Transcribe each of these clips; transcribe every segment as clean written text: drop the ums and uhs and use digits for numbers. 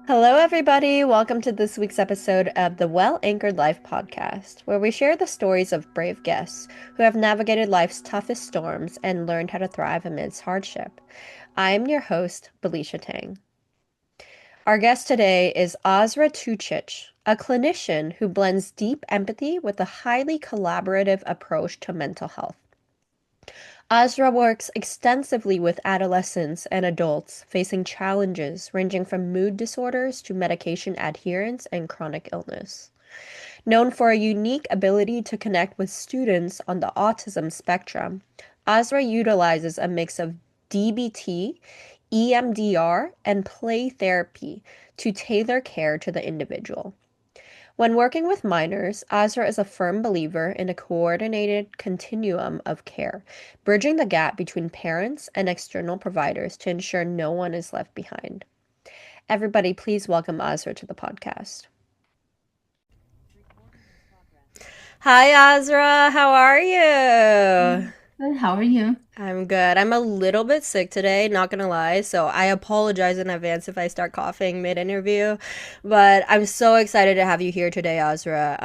Hello, everybody. Welcome to this week's episode of the Well Anchored Life podcast, where we share the stories of brave guests who have navigated life's toughest storms and learned how to thrive amidst hardship. I am your host, Belisha Tang. Our guest today is Azra Tucic, a clinician who blends deep empathy with a highly collaborative approach to mental health. Azra works extensively with adolescents and adults facing challenges ranging from mood disorders to medication adherence and chronic illness. Known for a unique ability to connect with students on the autism spectrum, Azra utilizes a mix of DBT, EMDR, and play therapy to tailor care to the individual. When working with minors, Azra is a firm believer in a coordinated continuum of care, bridging the gap between parents and external providers to ensure no one is left behind. Everybody, please welcome Azra to the podcast. Hi, Azra. How are you? Good. How are you? I'm good. I'm a little bit sick today, not gonna lie, so I apologize in advance if I start coughing mid-interview. But I'm so excited to have you here today, Azra.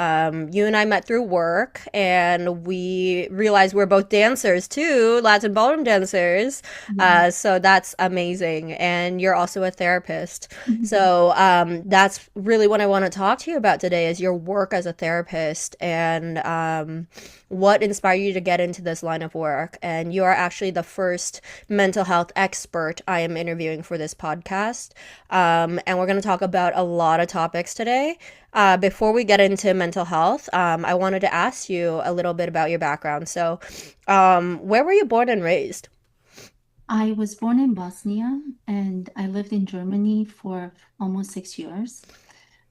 You and I met through work, and we realized we're both dancers too, Latin ballroom dancers. Yeah. So that's amazing. And you're also a therapist. Mhm. So that's really what I want to talk to you about today is your work as a therapist and what inspired you to get into this line of work. And you are actually the first mental health expert I am interviewing for this podcast. And we're going to talk about a lot of topics today. Before we get into mental health, I wanted to ask you a little bit about your background. So, where were you born and raised? I was born in Bosnia and I lived in Germany for almost 6 years.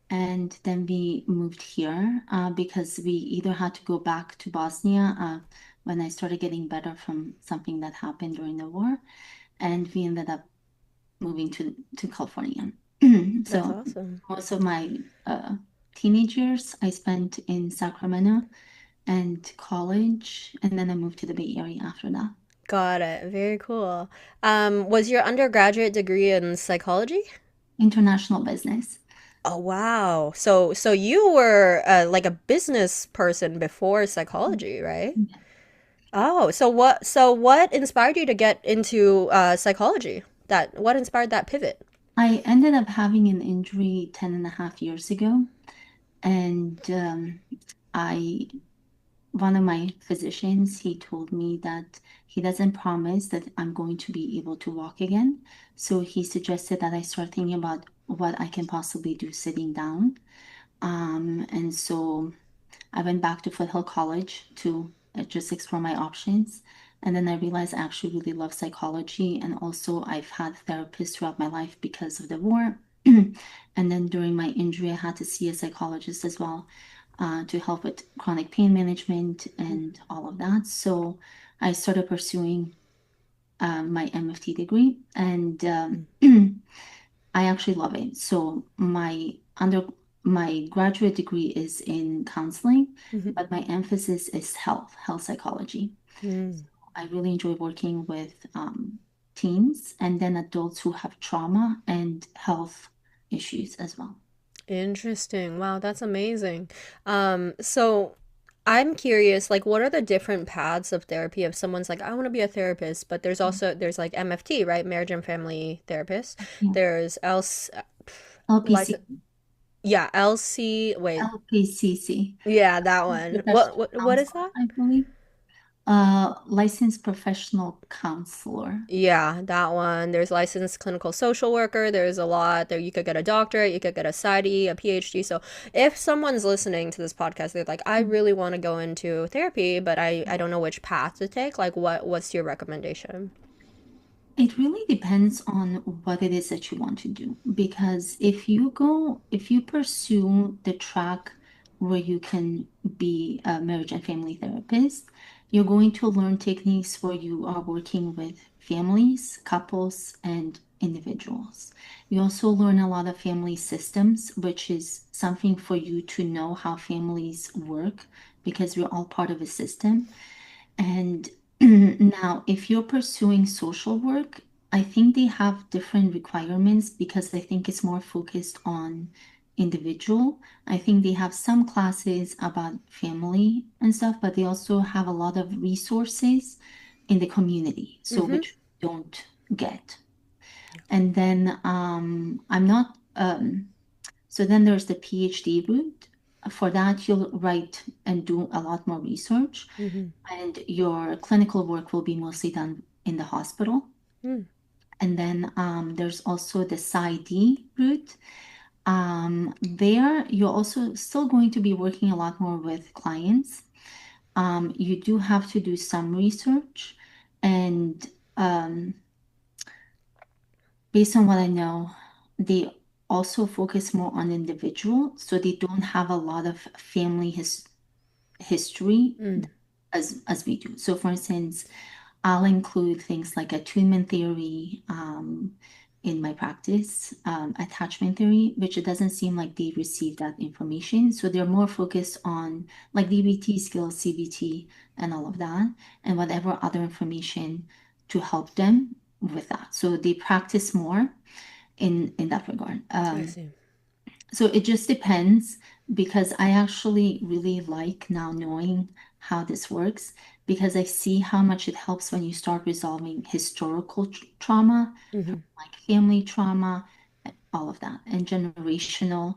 And then we moved here because we either had to go back to Bosnia when I started getting better from something that happened during the war. And we ended up moving to California. That's So awesome. most of my teenage years I spent in Sacramento and college, and then I moved to the Bay Area after that. Got it. Very cool. Was your undergraduate degree in psychology? International business. Oh, wow. So you were like a business person before psychology, right? Yeah. Oh, so what inspired you to get into psychology? What inspired that pivot? I ended up having an injury 10 and a half years ago, and I one of my physicians, he told me that he doesn't promise that I'm going to be able to walk again. So he suggested that I start thinking about what I can possibly do sitting down. And so I went back to Foothill College to just explore my options. And then I realized I actually really love psychology. And also, I've had therapists throughout my life because of the war. And then during my injury, I had to see a psychologist as well to help with chronic pain management and all of that. So I started pursuing my MFT degree, and I actually love it. So my graduate degree is in counseling, Mhm. but my emphasis is health psychology. So Mm. I really enjoy working with teens and then adults who have trauma and health issues as well. Interesting. Wow, that's amazing. So I'm curious, like, what are the different paths of therapy if someone's like, I want to be a therapist, but there's like MFT, right? Marriage and family therapist. Yeah. There's else LPC, license, yeah, LC. Wait, LPCC, yeah, that one. What professional what is counselor, that? I believe. Licensed professional counselor. Yeah, that one. There's licensed clinical social worker. There's a lot there. You could get a doctorate, you could get a PsyD, a PhD. So if someone's listening to this podcast, they're like, I really want to go into therapy, but I don't know which path to take. Like what's your recommendation? It really depends on what it is that you want to do. Because if you pursue the track where you can be a marriage and family therapist, you're going to learn techniques where you are working with families, couples, and individuals. You also learn a lot of family systems, which is something for you to know how families work because we're all part of a system. And now, if you're pursuing social work, I think they have different requirements because I think it's more focused on individual. I think they have some classes about family and stuff, but they also have a lot of resources in the community, so Mm-hmm. which we don't get. And then I'm not so then there's the PhD route. For that, you'll write and do a lot more research, Mm-hmm. and your clinical work will be mostly done in the hospital. Mm. And then there's also the PsyD route. There, you're also still going to be working a lot more with clients. You do have to do some research, and um, based on what I know, they also focus more on individual, so they don't have a lot of family history Mm. as we do. So, for instance, I'll include things like attunement theory in my practice, attachment theory, which it doesn't seem like they receive that information. So they're more focused on like DBT skills, CBT, and all of that, and whatever other information to help them with that. So they practice more in that regard. I see. So it just depends because I actually really like now knowing how this works because I see how much it helps when you start resolving historical trauma, Mm-hmm. like family trauma, all of that, and generational,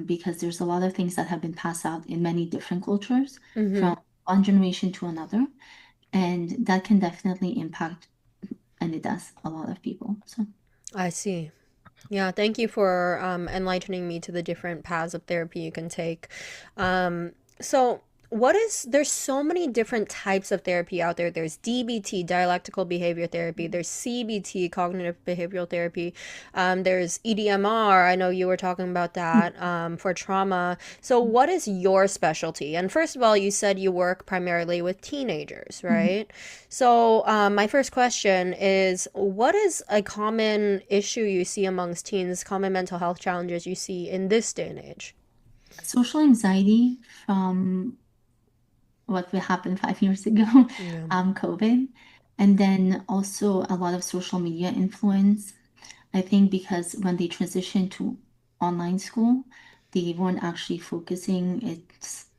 because there's a lot of things that have been passed out in many different cultures Mm-hmm. from one generation to another, and that can definitely impact, and it does, a lot of people. So. I see. Yeah, thank you for enlightening me to the different paths of therapy you can take. So, there's so many different types of therapy out there. There's DBT, dialectical behavior therapy. There's CBT, cognitive behavioral therapy. There's EDMR. I know you were talking about that for trauma. So, what is your specialty? And first of all, you said you work primarily with teenagers, right? So, my first question is, what is a common issue you see amongst teens, common mental health challenges you see in this day and age? Social anxiety from what will happen 5 years ago, Yeah. COVID. And then also a lot of social media influence. I think because when they transitioned to online school, they weren't actually focusing.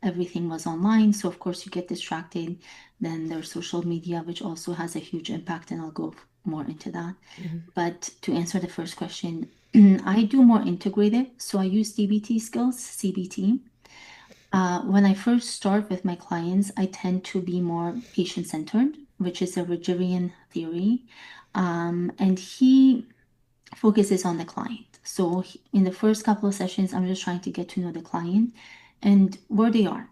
Everything was online. So of course you get distracted. Then there's social media, which also has a huge impact, and I'll go more into that. Hmm. But to answer the first question, I do more integrative. So I use DBT skills, CBT. When I first start with my clients, I tend to be more patient-centered, which is a Rogerian theory. And he focuses on the client. So in the first couple of sessions, I'm just trying to get to know the client and where they are.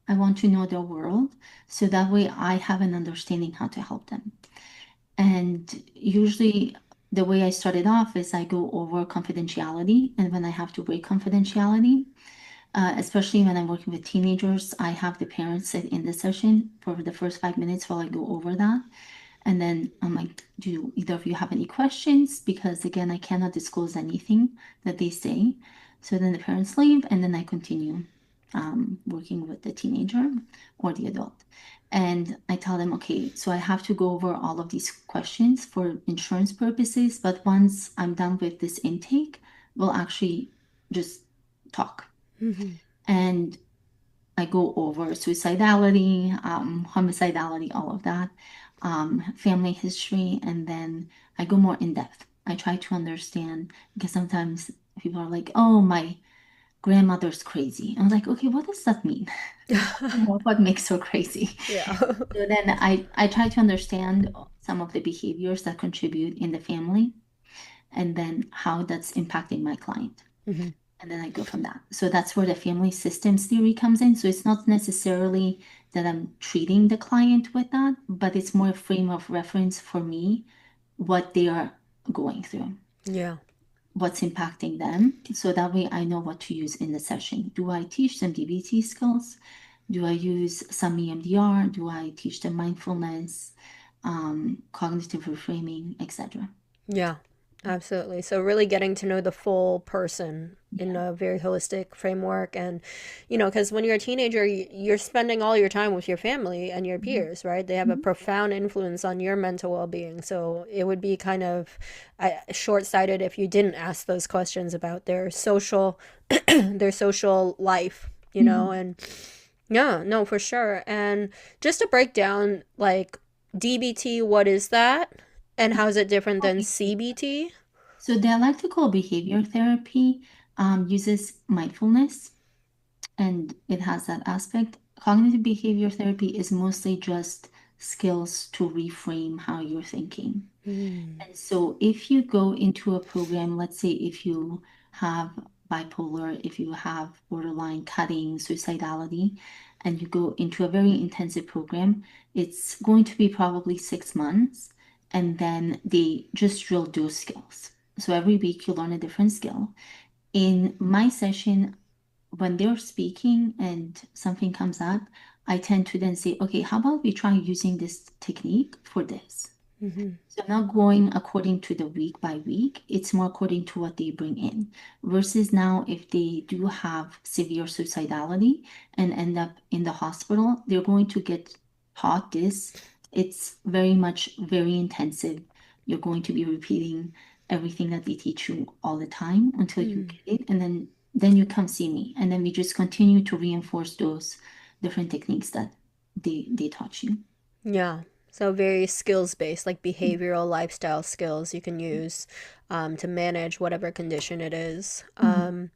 I want to know their world so that way I have an understanding how to help them. And usually the way I started off is I go over confidentiality. And when I have to break confidentiality, especially when I'm working with teenagers, I have the parents sit in the session for the first 5 minutes while I go over that. And then I'm like, do either of you have any questions? Because again, I cannot disclose anything that they say. So then the parents leave, and then I continue working with the teenager or the adult. And I tell them, okay, so I have to go over all of these questions for insurance purposes. But once I'm done with this intake, we'll actually just talk. Hmm. And I go over suicidality, homicidality, all of that, family history, and then I go more in depth. I try to understand because sometimes people are like, "Oh, my grandmother's crazy." I'm like, "Okay, what does that mean? What makes her crazy?" Yeah. So then I try to understand some of the behaviors that contribute in the family, and then how that's impacting my client. Hmm. And then I go from that. So that's where the family systems theory comes in. So it's not necessarily that I'm treating the client with that, but it's more a frame of reference for me, what they are going through, Yeah. what's impacting them. So that way I know what to use in the session. Do I teach them DBT skills? Do I use some EMDR? Do I teach them mindfulness, cognitive reframing, etc.? Yeah. Absolutely. So really getting to know the full person in Yeah. a very holistic framework. And because when you're a teenager, you're spending all your time with your family and your Mhm. peers, right? They have a Mhm. profound influence on your mental well-being. So it would be kind of short-sighted if you didn't ask those questions about their social their social life, Mhm. and yeah, no, for sure. And just to break down, like, DBT, what is that? And how is it different than CBT? So dialectical behavior therapy uses mindfulness, and it has that aspect. Cognitive behavior therapy is mostly just skills to reframe how you're thinking. Mm. And so if you go into a program, let's say if you have bipolar, if you have borderline cutting, suicidality, and you go into a very intensive program, it's going to be probably 6 months. And then they just drill those skills. So every week you learn a different skill. In my session, when they're speaking and something comes up, I tend to then say, okay, how about we try using this technique for this? Mm-hmm. So I'm not going according to the week by week. It's more according to what they bring in. Versus now, if they do have severe suicidality and end up in the hospital, they're going to get taught this. It's very much very intensive. You're going to be repeating everything that they teach you all the time until you Mm. get it. And then you come see me. And then we just continue to reinforce those different techniques that they taught you. Yeah. So very skills based, like behavioral lifestyle skills you can use to manage whatever condition it is. Mhm.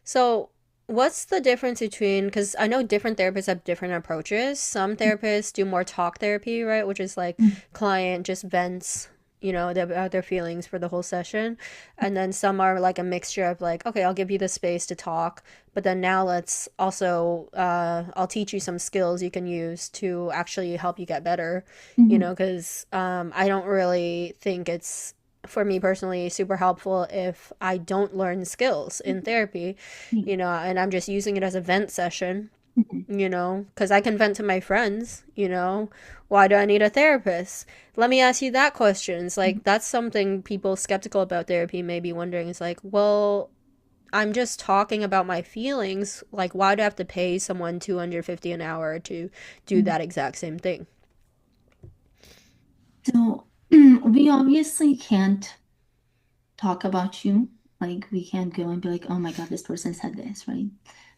So what's the difference between, because I know different therapists have different approaches. Some therapists do more talk therapy, right? Which is like Mhm. client just vents, about their feelings for the whole session. And then some are like a mixture of like, okay, I'll give you the space to talk, but then now let's also, I'll teach you some skills you can use to actually help you get better, Mhm. because I don't really think it's, for me personally, super helpful if I don't learn skills in therapy, Mhm. and I'm just using it as a vent session, Mhm. because I can vent to my friends, why do I need a therapist? Let me ask you that question. It's like, that's something people skeptical about therapy may be wondering. It's like, well, I'm just talking about my feelings. Like, why do I have to pay someone 250 an hour to do Mhm. that exact same thing? So we obviously can't talk about you. Like we can't go and be like, oh my God, this person said this, right?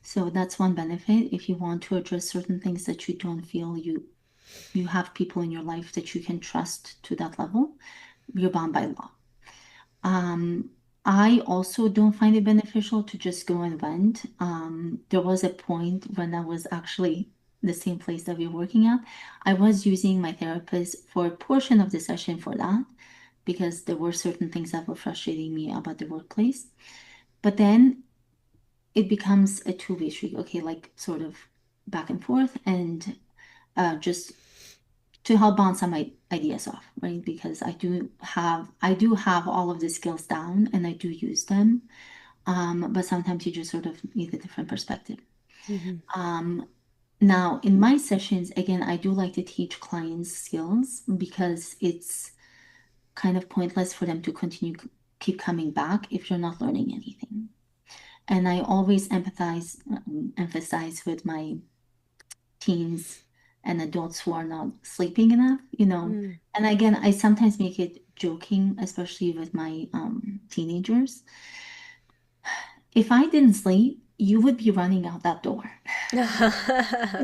So that's one benefit. If you want to address certain things that you don't feel you have people in your life that you can trust to that level, you're bound by law. Um, I also don't find it beneficial to just go and vent. There was a point when I was actually the same place that we were working at. I was using my therapist for a portion of the session for that because there were certain things that were frustrating me about the workplace. But then it becomes a two-way street, okay, like sort of back and forth, and just to help bounce some ideas off, right? Because I do have all of the skills down and I do use them. But sometimes you just sort of need a different perspective. Mm-hmm. Um, Now in my sessions, again, I do like to teach clients skills because it's kind of pointless for them to keep coming back if you're not learning anything. And I always emphasize with my teens and adults who are not sleeping enough. Mm. And again, I sometimes make it joking, especially with my teenagers. If I didn't sleep, you would be running out that door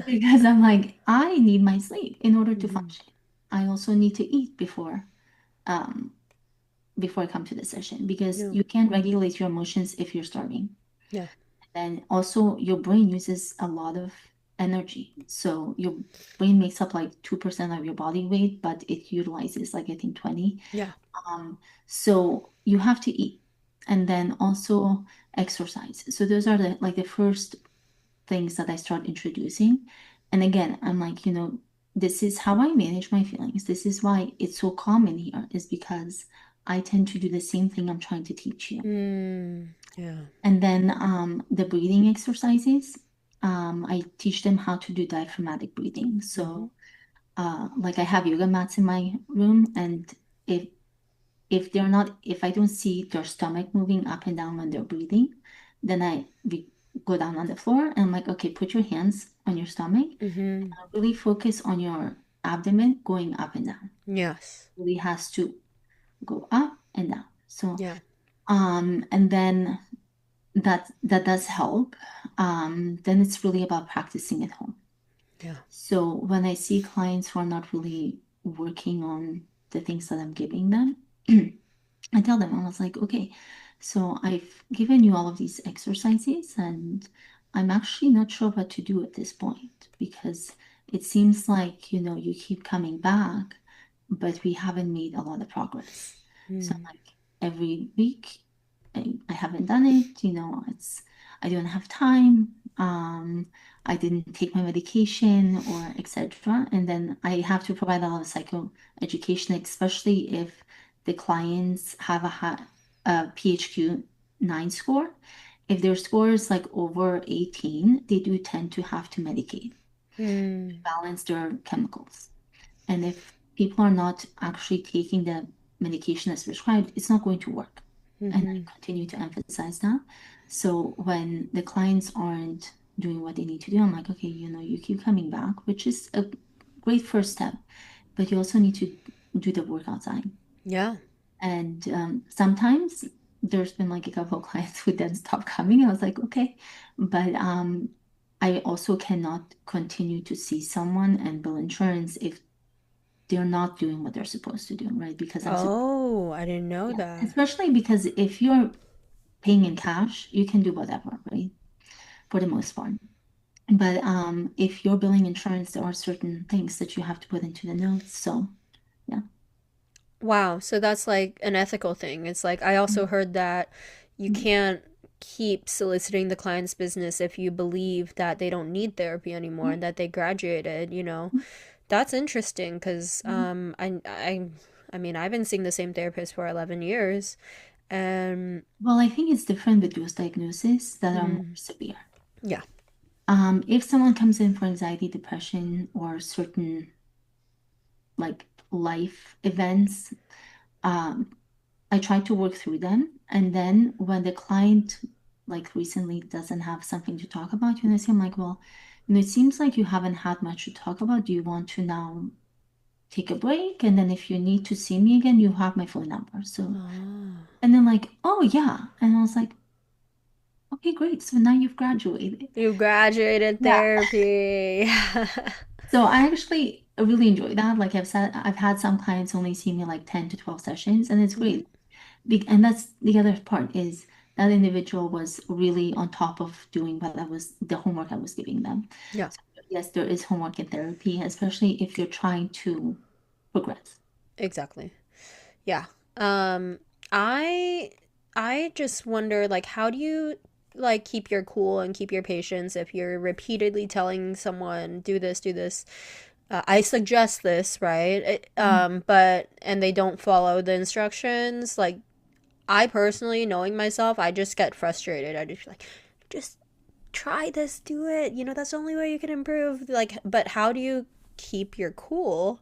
because I'm like, I need my sleep in order to Mm-hmm. function. I also need to eat um, before I come to the session because Yeah. you can't regulate your emotions if you're starving. Yeah. And also, your brain uses a lot of energy. So your brain makes up like 2% of your body weight, but it utilizes like I think 20. Yeah. So you have to eat and then also exercise. So those are the first things that I start introducing. And again, I'm like, this is how I manage my feelings. This is why it's so common here, is because I tend to do the same thing I'm trying to teach you. Mm. Yeah. And then the breathing exercises, I teach them how to do diaphragmatic breathing. Mm-hmm. So, like I have yoga mats in my room, and if if I don't see their stomach moving up and down when they're breathing, then we go down on the floor and I'm like, okay, put your hands on your stomach. Mm-hmm. Really focus on your abdomen going up and down. Yes. Really has to go up and down. So, Yeah. and then that does help. Then it's really about practicing at home. Yeah. So when I see clients who are not really working on the things that I'm giving them, I tell them, I was like, okay, so I've given you all of these exercises, and I'm actually not sure what to do at this point because it seems like, you keep coming back, but we haven't made a lot of progress. So Mm. I'm like, every week, I haven't done it, I don't have time. I didn't take my medication or etc. And then I have to provide a lot of psychoeducation, especially if the clients have a PHQ 9 score. If their score is like over 18, they do tend to have to medicate to Mm. balance their chemicals. And if people are not actually taking the medication as prescribed, it's not going to work. And I Mm-hmm. continue to emphasize that. So when the clients aren't doing what they need to do, I'm like, okay, you keep coming back, which is a great first step, but you also need to do the work outside. Yeah. And sometimes there's been like a couple of clients who then stop coming. I was like, okay, but I also cannot continue to see someone and bill insurance if they're not doing what they're supposed to do, right? Because Oh, I didn't know yeah, that. especially because if you're paying in cash, you can do whatever, right? For the most part. But if you're billing insurance, there are certain things that you have to put into the notes. So yeah. Wow, so that's like an ethical thing. It's like I also heard that you Mhm. can't keep soliciting the client's business if you believe that they don't need therapy anymore and that they graduated. That's interesting because I mean, I've been seeing the same therapist for 11 years and Well, I think it's different with those diagnoses that are more mm, severe. yeah. If someone comes in for anxiety, depression, or certain like life events, um, I try to work through them. And then when the client, like recently, doesn't have something to talk about, I say, I'm like, well, it seems like you haven't had much to talk about. Do you want to now take a break? And then if you need to see me again, you have my phone number. So, Oh. and then like, oh yeah. And I was like, okay, great. So now you've graduated. You graduated Yeah. therapy. So I actually really enjoy that. Like I've said, I've had some clients only see me like 10 to 12 sessions, and it's Mhm. great. And that's the other part is that individual was really on top of doing what I was, the homework I was giving them. Yeah, So yes, there is homework in therapy, especially if you're trying to progress. exactly. Yeah. Um, I I just wonder like how do you like keep your cool and keep your patience if you're repeatedly telling someone do this. I suggest this, right? Mhm. But and they don't follow the instructions. Like I personally, knowing myself, I just get frustrated. I just feel like just try this, do it. That's the only way you can improve. Like, but how do you keep your cool?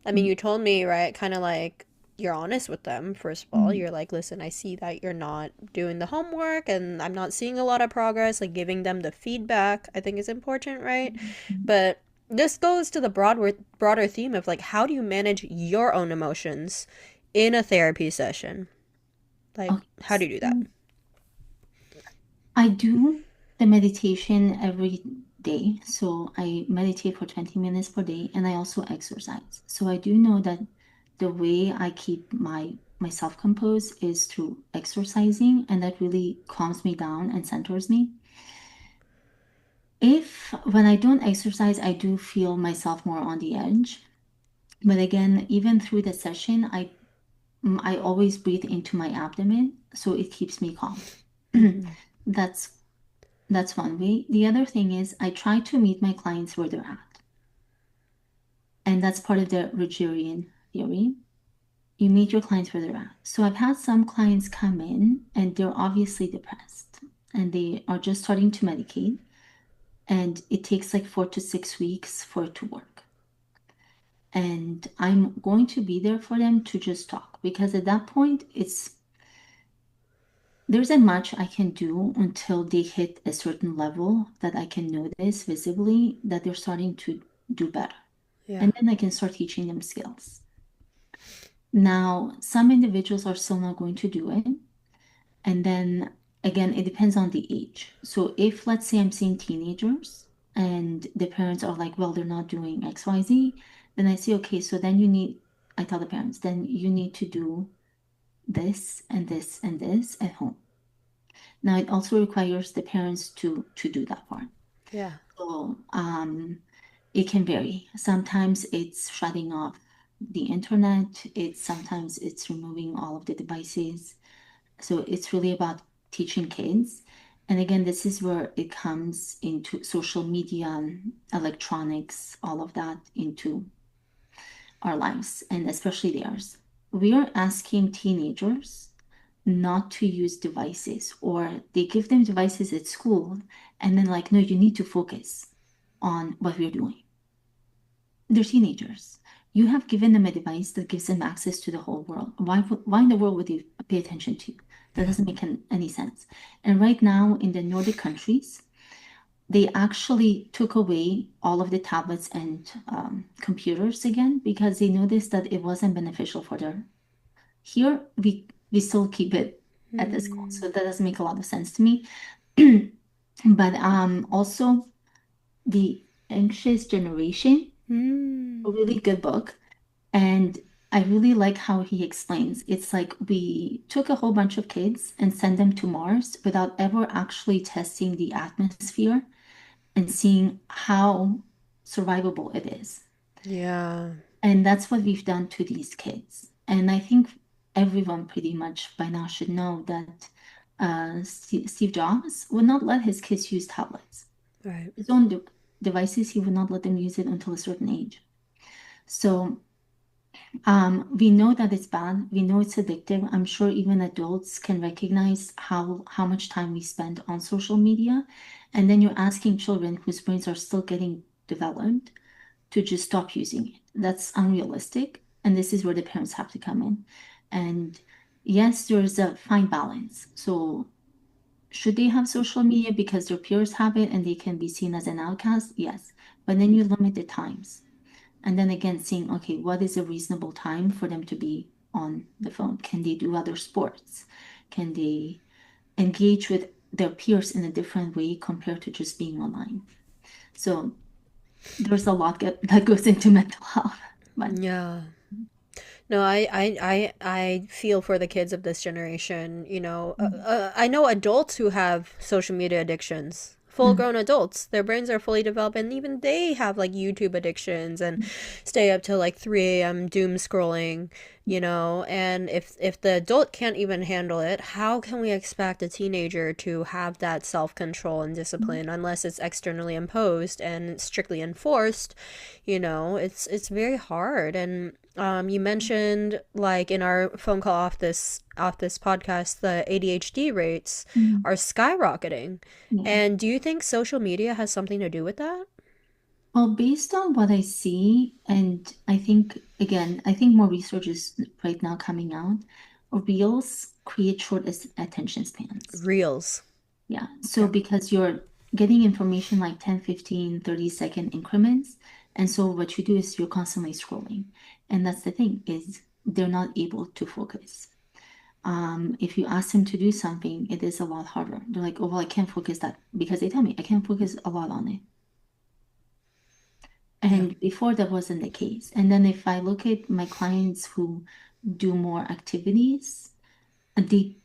I mean, you told me, right? Kind of like you're honest with them, first of all. Mhm. You're like, listen, I see that you're not doing the homework and I'm not seeing a lot of progress. Like, giving them the feedback, I think is important, right? Mhm. But this goes to the broader theme of like, how do you manage your own emotions in a therapy session? Like, Okay, how do you do that? so I do the meditation every day. So I meditate for 20 minutes per day and I also exercise. So I do know that the way I keep myself composed is through exercising, and that really calms me down and centers me. If when I don't exercise, I do feel myself more on the edge. But again, even through the session, I always breathe into my abdomen, so it keeps me calm. Mm-hmm. That's That's one way. The other thing is I try to meet my clients where they're at. And that's part of the Rogerian theory. You meet your clients where they're at. So I've had some clients come in and they're obviously depressed and they are just starting to medicate. And it takes like 4 to 6 weeks for it to work. and I'm going to be there for them to just talk because at that point there isn't much I can do until they hit a certain level that I can notice visibly that they're starting to do better. Yeah. And then I can start teaching them skills. Now, some individuals are still not going to do it. And then again, it depends on the age. So if let's say I'm seeing teenagers and the parents are like, well, they're not doing XYZ, then I say, okay, so then I tell the parents, then you need to do this and this and this at home. Now it also requires the parents to do that part. Yeah. So it can vary. Sometimes it's shutting off the internet. Sometimes it's removing all of the devices. So it's really about teaching kids. And again, this is where it comes into social media, electronics, all of that into our lives, and especially theirs. We are asking teenagers not to use devices, or they give them devices at school, and then, like, no, you need to focus on what we're doing. They're teenagers. You have given them a device that gives them access to the whole world. Why in the world would they pay attention to you? That Yeah. doesn't make any sense. And right now in the Nordic countries, they actually took away all of the tablets and computers again because they noticed that it wasn't beneficial for their. Here, we still keep it at the school, Mm. so that doesn't make a lot of sense to me. But also the Anxious Generation, a Mm. really good book. And I really like how he explains. It's like we took a whole bunch of kids and sent them to Mars without ever actually testing the atmosphere and seeing how survivable it is. Yeah. And that's what we've done to these kids. And I think everyone pretty much by now should know that Steve Jobs would not let his kids use tablets. Right. His own devices, he would not let them use it until a certain age. So we know that it's bad. We know it's addictive. I'm sure even adults can recognize how much time we spend on social media. And then you're asking children whose brains are still getting developed to just stop using it. That's unrealistic. And this is where the parents have to come in. And yes, there's a fine balance. So should they have social media because their peers have it and they can be seen as an outcast? Yes. But then you limit the times. And then again, seeing, okay, what is a reasonable time for them to be on the phone? Can they do other sports? Can they engage with their peers in a different way compared to just being online? So there's a lot that goes into mental health. But Yeah. No, I feel for the kids of this generation. I know adults who have social media addictions. Full mm, grown adults, their brains are fully developed, and even they have like YouTube addictions and stay up till like 3 a.m. doom scrolling. And if the adult can't even handle it, how can we expect a teenager to have that self control and discipline unless it's externally imposed and strictly enforced? It's very hard. And you mentioned like in our phone call off this podcast, the ADHD rates mm. are skyrocketing. Yeah. And do you think social media has something to do with that? Well, based on what I see, and I think, again, I think more research is right now coming out, reels create short attention spans. Reels. Yeah. So Okay. because you're getting information like 10, 15, 30-second increments. And so what you do is you're constantly scrolling. And that's the thing is they're not able to focus. If you ask them to do something, it is a lot harder. They're like, oh, well, I can't focus that because they tell me I can't focus a lot on it. Yeah. And before that wasn't the case. And then if I look at my clients who do more activities, they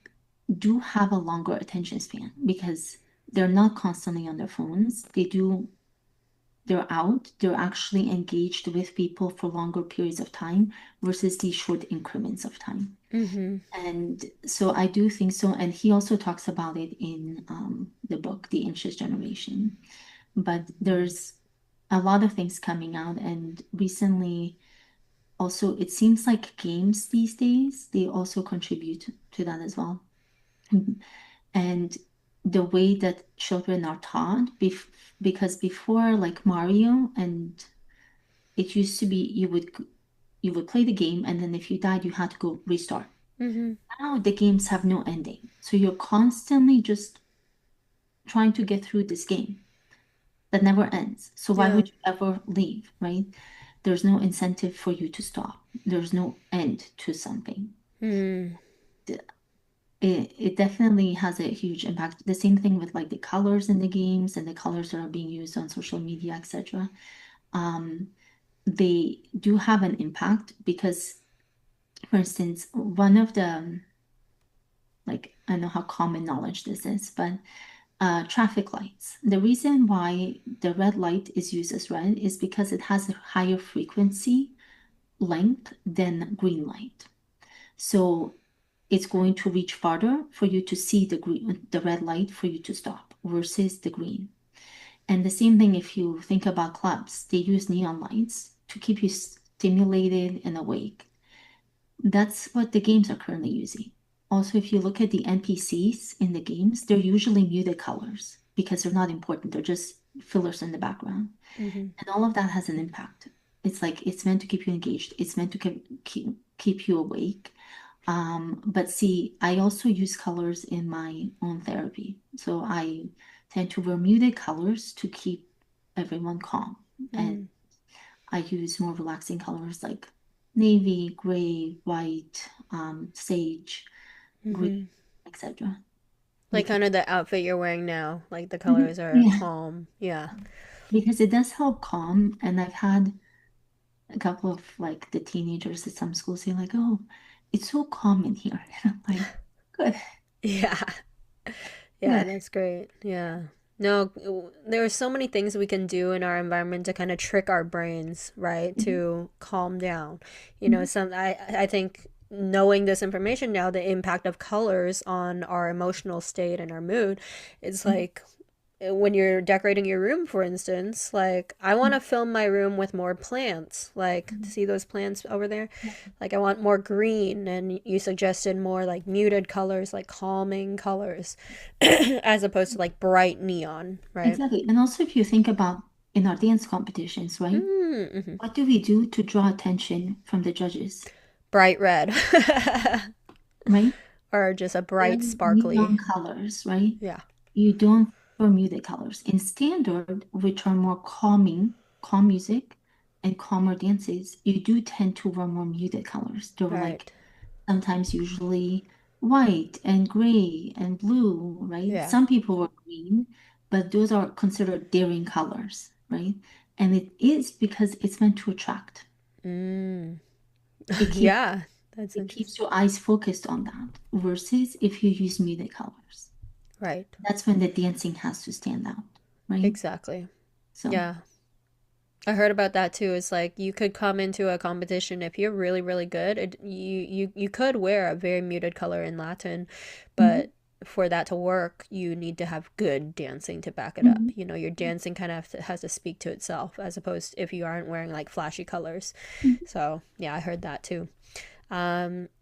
do have a longer attention span because they're not constantly on their phones. They're out, they're actually engaged with people for longer periods of time versus these short increments of time. Mm-hmm. And so I do think so. And he also talks about it in the book, The Anxious Generation. But there's a lot of things coming out. And recently, also, it seems like games these days, they also contribute to that as well. And the way that children are taught, because before, like Mario and It used to be you would play the game, and then if you died, you had to go restart. Mm-hmm. Now the games have no ending. So you're constantly just trying to get through this game that never ends. So why Yeah. would you ever leave, right? There's no incentive for you to stop. There's no end to something. Mm. It definitely has a huge impact. The same thing with like the colors in the games and the colors that are being used on social media, etc. Um, they do have an impact because, for instance, one of the like I don't know how common knowledge this is, but traffic lights. The reason why the red light is used as red is because it has a higher frequency length than green light. So it's going to reach farther for you to see the red light for you to stop versus the green. And the same thing if you think about clubs, they use neon lights to keep you stimulated and awake. That's what the games are currently using. Also, if you look at the NPCs in the games, they're usually muted colors because they're not important. They're just fillers in the background. Mm-hmm. And all of that has an impact. It's like it's meant to keep you engaged. It's meant to keep you awake. But see, I also use colors in my own therapy. So I tend to wear muted colors to keep everyone calm. And Mm-hmm. I use more relaxing colors like navy, gray, white, sage, green, Mm-hmm. etc. Like Because kind of the outfit you're wearing now. Like the Mhm. colors are Yeah, calm. Yeah. because it does help calm. And I've had a couple of like the teenagers at some schools say like, "Oh, it's so calm in here." And I'm like, "Good, Yeah. Yeah, good." that's great. Yeah. No, there are so many things we can do in our environment to kind of trick our brains, right? Mhm. To calm down. Mhm. I think knowing this information now, the impact of colors on our emotional state and our mood, it's like when you're decorating your room, for instance, like I want to fill my room with more plants. Like, Mhm. see those plants over there? Yeah. Like, I want more green, and you suggested more like muted colors, like calming colors, as opposed to like bright neon, right? Exactly. And also, if you think about in our dance competitions, right? Mm-hmm. What do we do to draw attention from the judges, Bright red, right? or just a bright, Then neon sparkly. colors, right? Yeah, You don't for muted colors. In standard, which are more calm music and calmer dances, you do tend to wear more muted colors. They're like right. sometimes usually white and gray and blue, right? Yeah. Some people wear green, but those are considered daring colors, right? And it is because it's meant to attract. Mm. It keeps Yeah, that's it keeps interesting. your eyes focused on that versus if you use muted colors. Right. That's when the dancing has to stand out, right? Exactly. So, Yeah. I heard about that too. It's like you could come into a competition if you're really, really good. You could wear a very muted color in Latin, mhm, but for that to work, you need to have good dancing to back it up. mhm, You know, your dancing kind of has to speak to itself, as opposed if you aren't wearing like flashy colors. mhm, So yeah, I heard that too.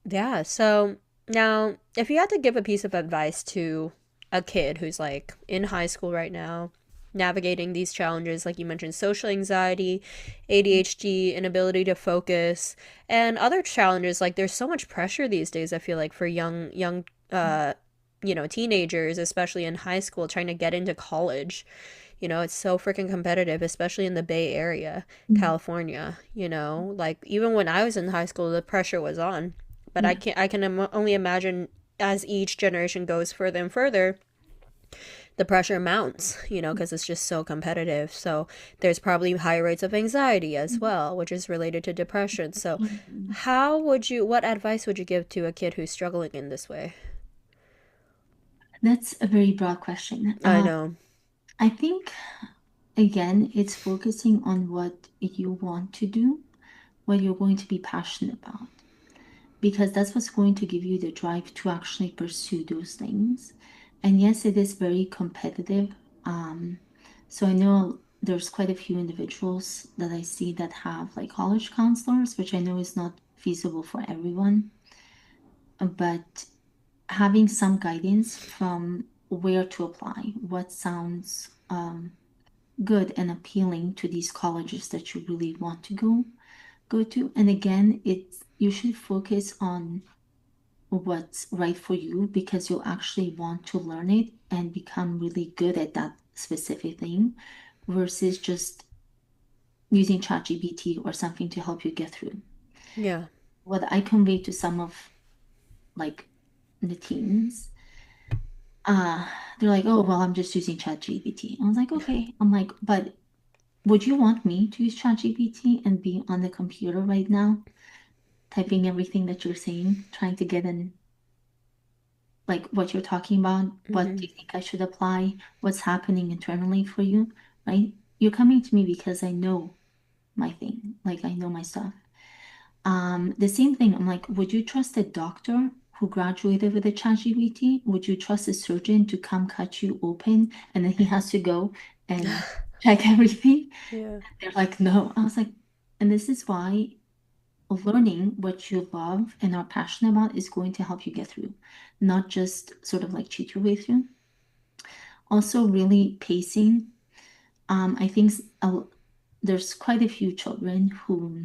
Yeah. So now, if you had to give a piece of advice to a kid who's like in high school right now, navigating these challenges, like you mentioned, social anxiety, ADHD, inability to focus, and other challenges, like there's so much pressure these days, I feel like, for young, teenagers, especially in high school, trying to get into college. You know, it's so freaking competitive, especially in the Bay Area, mhm. California. Like even when I was in high school, the pressure was on. But Yeah. I can only imagine as each generation goes further and further, the pressure mounts, because it's just so competitive. So there's probably high rates of anxiety as Mhm. well, which is related to depression. So, Absolutely. what advice would you give to a kid who's struggling in this way? That's a very broad question. I know. I think, again, it's focusing on what you want to do, what you're going to be passionate about, because that's what's going to give you the drive to actually pursue those things. And yes, it is very competitive. So I know there's quite a few individuals that I see that have like college counselors, which I know is not feasible for everyone, but having some guidance from where to apply, what sounds good and appealing to these colleges that you really want to go to. And again, it's you should focus on what's right for you because you'll actually want to learn it and become really good at that specific thing versus just using ChatGPT or something to help you get through. Yeah. What I convey to some of like the teens, uh, they're like, oh, well, I'm just using ChatGPT. I was like, okay. I'm like, but would you want me to use ChatGPT and be on the computer right now, typing everything that you're saying, trying to get in like what you're talking about? What Mm-hmm. do you think I should apply? What's happening internally for you, right? You're coming to me because I know my thing, like I know my stuff. The same thing, I'm like, would you trust a doctor who graduated with a ChatGPT? Would you trust a surgeon to come cut you open and then he has to go and check everything? Yeah. They're like, no. I was like, and this is why learning what you love and are passionate about is going to help you get through, not just sort of like cheat your way through. Also, really pacing. I think there's quite a few children who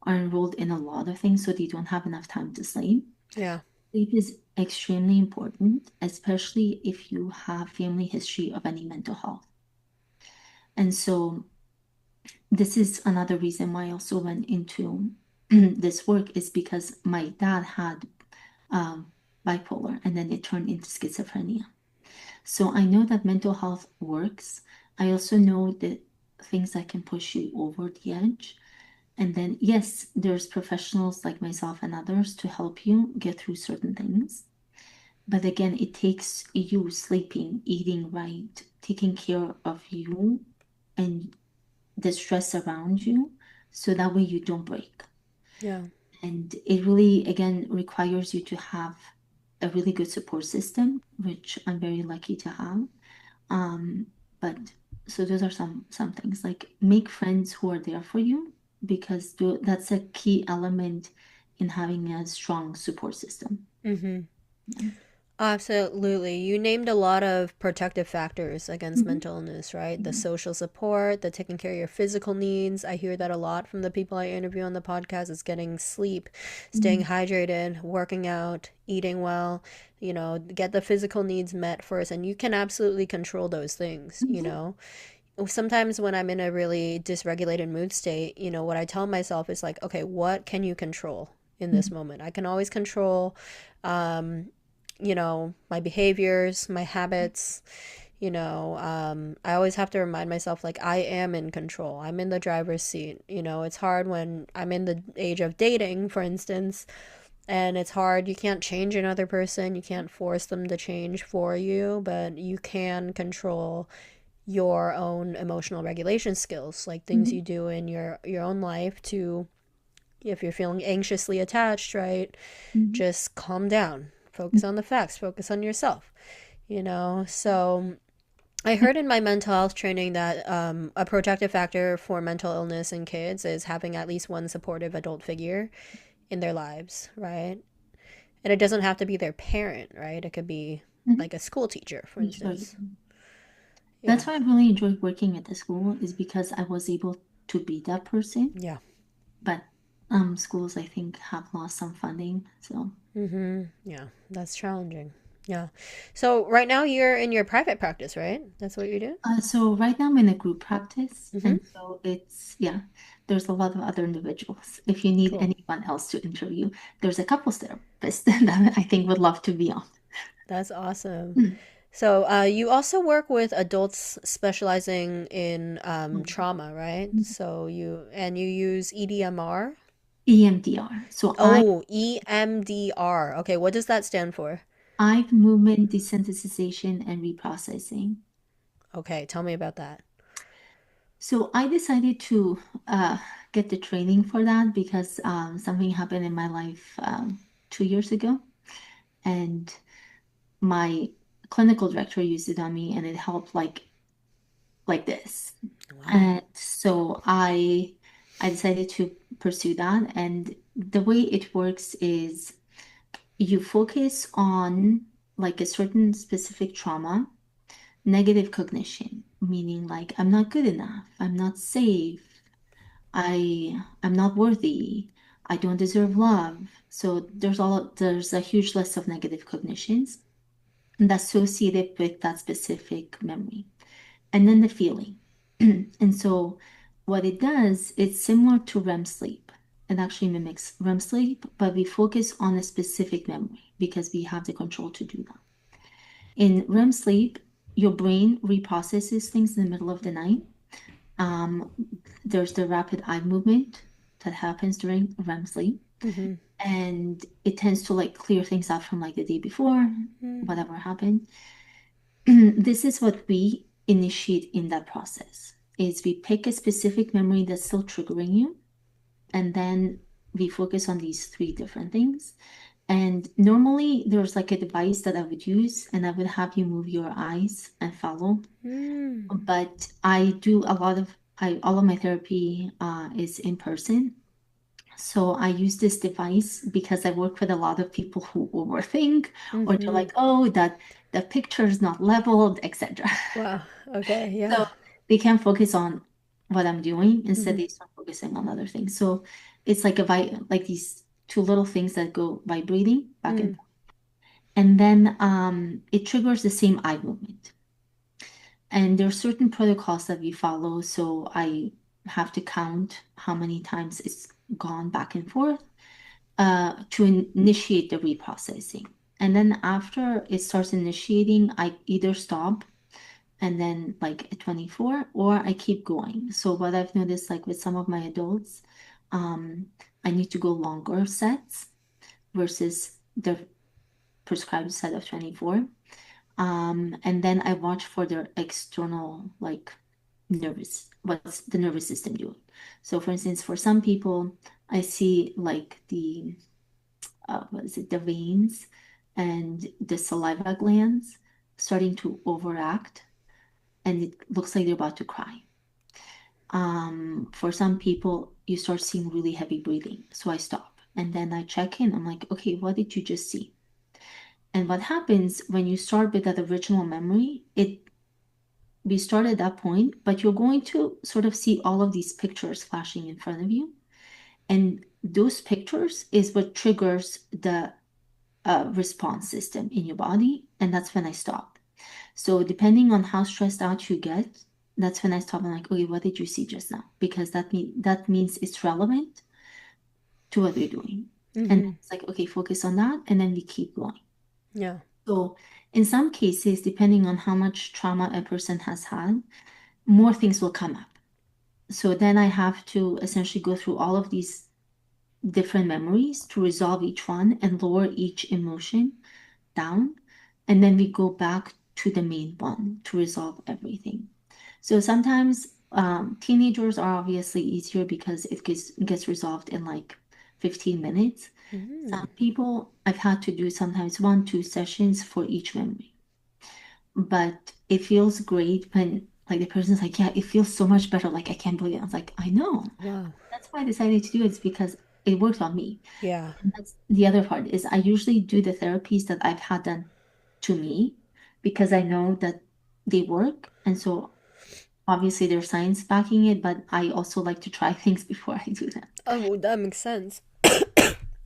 are enrolled in a lot of things, so they don't have enough time to sleep. Yeah. Sleep is extremely important, especially if you have family history of any mental health. And so this is another reason why I also went into this work is because my dad had bipolar and then it turned into schizophrenia. So I know that mental health works. I also know that things that can push you over the edge. And then, yes, there's professionals like myself and others to help you get through certain things. But again, it takes you sleeping, eating right, taking care of you and the stress around you so that way you don't break. Yeah. And it really, again, requires you to have a really good support system, which I'm very lucky to have. Um, but so those are some things like make friends who are there for you because that's a key element in having a strong support system. Mm-hmm. Yeah. Absolutely. You named a lot of protective factors against Mhm. mental illness, right? The Mhm. social support, the taking care of your physical needs. I hear that a lot from the people I interview on the podcast is getting sleep, staying Mhm. hydrated, working out, eating well, get the physical needs met first. And you can absolutely control those things, you Mhm. know? Sometimes when I'm in a really dysregulated mood state, what I tell myself is like, okay, what can you control in this Mhm. moment? I can always control, um, my behaviors, my habits. I always have to remind myself, like, I am in control. I'm in the driver's seat. It's hard when I'm in the age of dating, for instance, and it's hard. You can't change another person. You can't force them to change for you, but you can control your own emotional regulation skills, like things Mhm. you do in your own life to, if you're feeling anxiously attached, right? Mhm. Just calm down. Focus on the facts, focus on yourself. So I heard in my mental health training that a protective factor for mental illness in kids is having at least one supportive adult figure in their lives, right? And it doesn't have to be their parent, right? It could be Mhm. like a school teacher, for Sure. instance. Yeah. That's why I really enjoyed working at the school is because I was able to be that person. Yeah. But schools I think have lost some funding. So Mm-hmm. Yeah, that's challenging. Yeah. So right now you're in your private practice, right? That's what you do? so right now I'm in a group practice, Mm-hmm. and so it's yeah, there's a lot of other individuals. If you need Cool. anyone else to interview, there's a couples therapist that I think would love to be on. That's awesome. Mm. So you also work with adults specializing in Um, trauma, right? So you use EDMR? EMDR. So Oh, EMDR. Okay, what does that stand for? I've movement desensitization and reprocessing. Okay, tell me about that. So I decided to get the training for that because something happened in my life 2 years ago, and my clinical director used it on me, and it helped like this. Wow. And so I decided to pursue that. And the way it works is you focus on like a certain specific trauma, negative cognition. meaning like I'm not good enough, I'm not safe, I'm not worthy, I don't deserve love. So there's a huge list of negative cognitions associated with that specific memory. And then the feeling. And so what it does, it's similar to REM sleep. It actually mimics REM sleep, but we focus on a specific memory because we have the control to do that. In REM sleep, your brain reprocesses things in the middle of the night. Um, there's the rapid eye movement that happens during REM sleep, Mm-hmm. and it tends to like clear things out from like the day before, Mm. whatever happened. This is what we initiate in that process is we pick a specific memory that's still triggering you, and then we focus on these three different things. And normally there's like a device that I would use, and I would have you move your eyes and follow. Mm. But I do a lot of all of my therapy is in person. So I use this device because I work with a lot of people who overthink, or they're Mm-hmm. like, oh, that the picture is not leveled, etc. Wow. Okay. Yeah. So they can focus on what I'm doing instead Mm-hmm. they start focusing on other things. So it's like like these two little things that go vibrating back and Mm. forth. And then it triggers the same eye movement. And there are certain protocols that we follow. So I have to count how many times it's gone back and forth to initiate the reprocessing. And then after it starts initiating, I either stop and then like at 24 or I keep going. So what I've noticed like with some of my adults, um, I need to go longer sets versus the prescribed set of 24. And then I watch for their external like what's the nervous system doing. So for instance, for some people, I see like the what is it, the veins and the saliva glands starting to overact, and it looks like they're about to cry. For some people, you start seeing really heavy breathing. So I stop and then I check in. I'm like, okay, what did you just see? And what happens when you start with that original memory, we start at that point, but you're going to sort of see all of these pictures flashing in front of you. And those pictures is what triggers the response system in your body. And that's when I stop. So depending on how stressed out you get, that's when I stop and like, okay, what did you see just now? Because that means it's relevant to what we're doing. And Mm-hmm. then it's like, okay, focus on that, and then we keep going. Yeah. So in some cases, depending on how much trauma a person has had, more things will come up. So then I have to essentially go through all of these different memories to resolve each one and lower each emotion down. And then we go back to the main one to resolve everything. So sometimes teenagers are obviously easier because it gets resolved in like 15 minutes. Mm. Some people I've had to do sometimes 1, 2 sessions for each memory. But it feels great when like the person's like, yeah, it feels so much better. Like I can't believe it. I was like, I know. Wow. That's why I decided to do it is because it worked on me. Yeah. And that's the other part is I usually do the therapies that I've had done to me because I know that they work. And so obviously there's science backing it, but I also like to try things before I do them. Oh, well, that makes sense.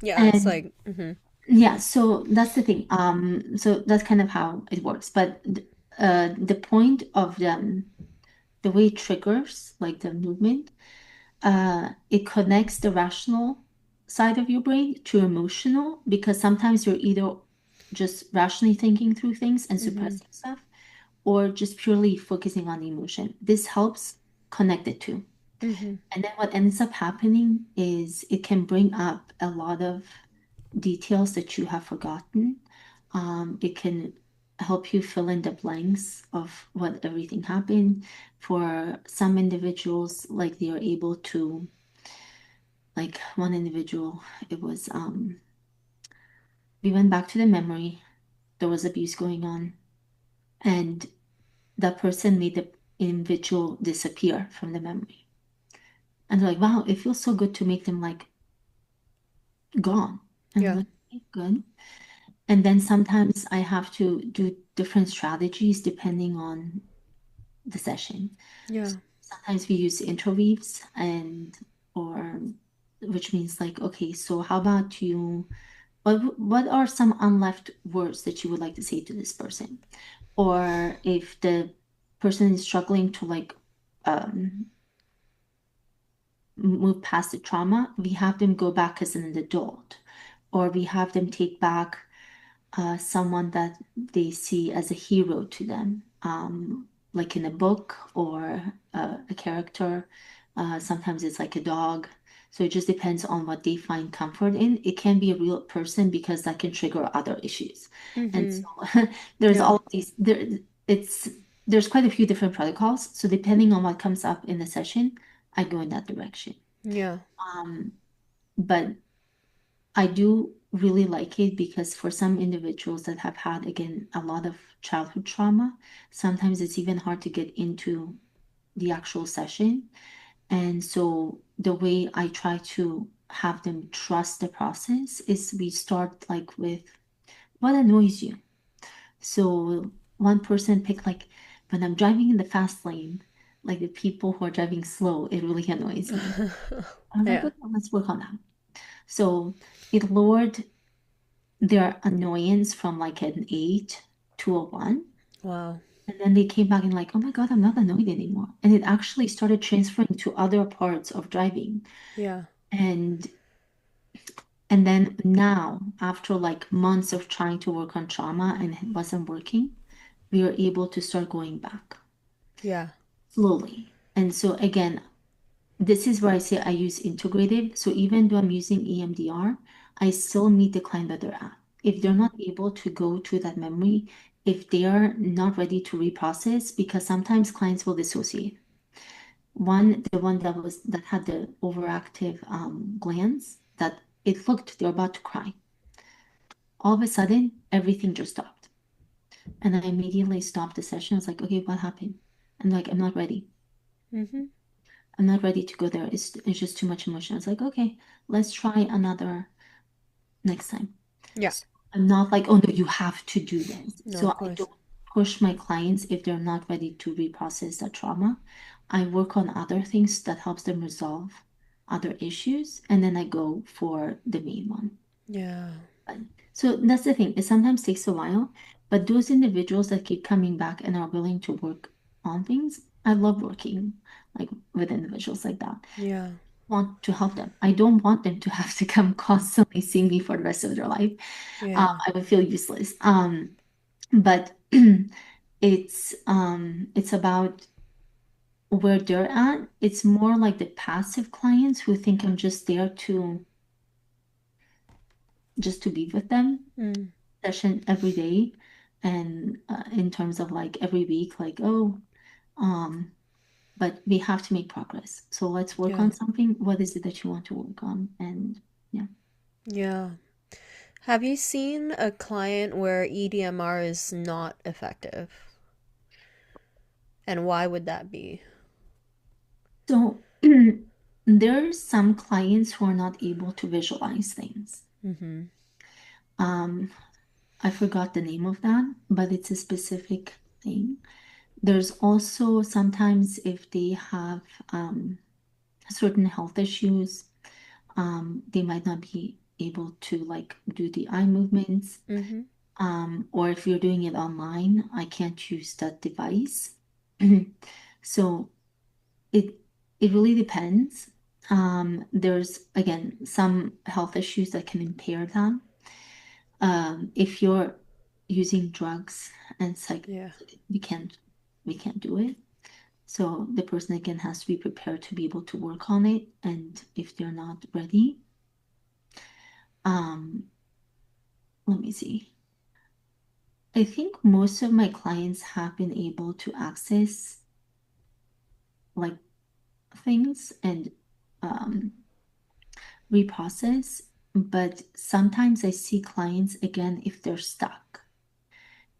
Yeah, it's And like, mm-hmm. yeah, so that's the thing. So that's kind of how it works. But the point of the way it triggers like the movement, it connects the rational side of your brain to emotional because sometimes you're either just rationally thinking through things and Mm-hmm. suppressing stuff, or just purely focusing on the emotion. This helps connect the two. Mm-hmm. And then what ends up happening is it can bring up a lot of details that you have forgotten. It can help you fill in the blanks of what everything happened. For some individuals, like they are able to, like one individual, it was we went back to the memory, there was abuse going on, and that person made the individual disappear from the memory. And they're like, wow, it feels so good to make them like gone. And I'm Yeah. like, okay, good. And then sometimes I have to do different strategies depending on the session. Yeah. Sometimes we use interweaves or which means like, okay, so how about you, what are some unleft words that you would like to say to this person? Or if the person is struggling to like um, move past the trauma, we have them go back as an adult, or we have them take back someone that they see as a hero to them, like in a book or a character. Sometimes it's like a dog. So it just depends on what they find comfort in. It can be a real person because that can trigger other issues. And Mm-hmm. so there's Yeah. all of these it's there's quite a few different protocols. So depending on what comes up in the session, I go in that direction. Yeah. Um, but I do really like it because for some individuals that have had, again, a lot of childhood trauma, sometimes it's even hard to get into the actual session. And so the way I try to have them trust the process is we start like with what annoys you. So one person picked like when I'm driving in the fast lane, like the people who are driving slow, it really annoys me. I'm like, Yeah. okay, let's work on that. So it lowered their annoyance from like an 8 to a 1. Wow. And then they came back and like, oh my God, I'm not annoyed anymore. And it actually started transferring to other parts of driving. Yeah. And and then now, after like months of trying to work on trauma and it wasn't working, we were able to start going back Yeah. slowly. And so again, this is where I say I use integrative. So even though I'm using EMDR, I still meet the client where they're at. If they're Mm-hmm. not able to go to that memory, if they are not ready to reprocess, because sometimes clients will dissociate. The one that had the overactive glands, that it looked they're about to cry. All of a sudden, everything just stopped. And I immediately stopped the session. I was like, okay, what happened? I'm like, I'm not ready. Mm-hmm. I'm not ready to go there. It's just too much emotion. I was like, okay, let's try another next time. Yeah. So I'm not like, oh no, you have to do this. No, So of I course. don't push my clients if they're not ready to reprocess that trauma. I work on other things that helps them resolve other issues, and then I go for the main one. Yeah. But- So that's the thing. It sometimes takes a while, but those individuals that keep coming back and are willing to work on things, I love working like with individuals like that. Yeah. Want to help them. I don't want them to have to come constantly seeing me for the rest of their life. Yeah. I would feel useless. But it's about where they're at. It's more like the passive clients who think I'm just there to just to be with them Mm. session every day, and in terms of like every week, like oh, um, but we have to make progress. So let's work Yeah. on something. What is it that you want to work on? And yeah. Yeah. Have you seen a client where EDMR is not effective? And why would that be? So there are some clients who are not able to visualize things. Mm-hmm. Um, I forgot the name of that, but it's a specific thing. There's also sometimes if they have certain health issues, they might not be able to like do the eye movements. Mm-hmm. Or if you're doing it online, I can't use that device. So it it really depends. There's again some health issues that can impair that. If you're using drugs and psych, Yeah. we can't we can't do it. So the person again has to be prepared to be able to work on it. And if they're not ready, um, let me see. I think most of my clients have been able to access like things and um, reprocess, but sometimes I see clients again if they're stuck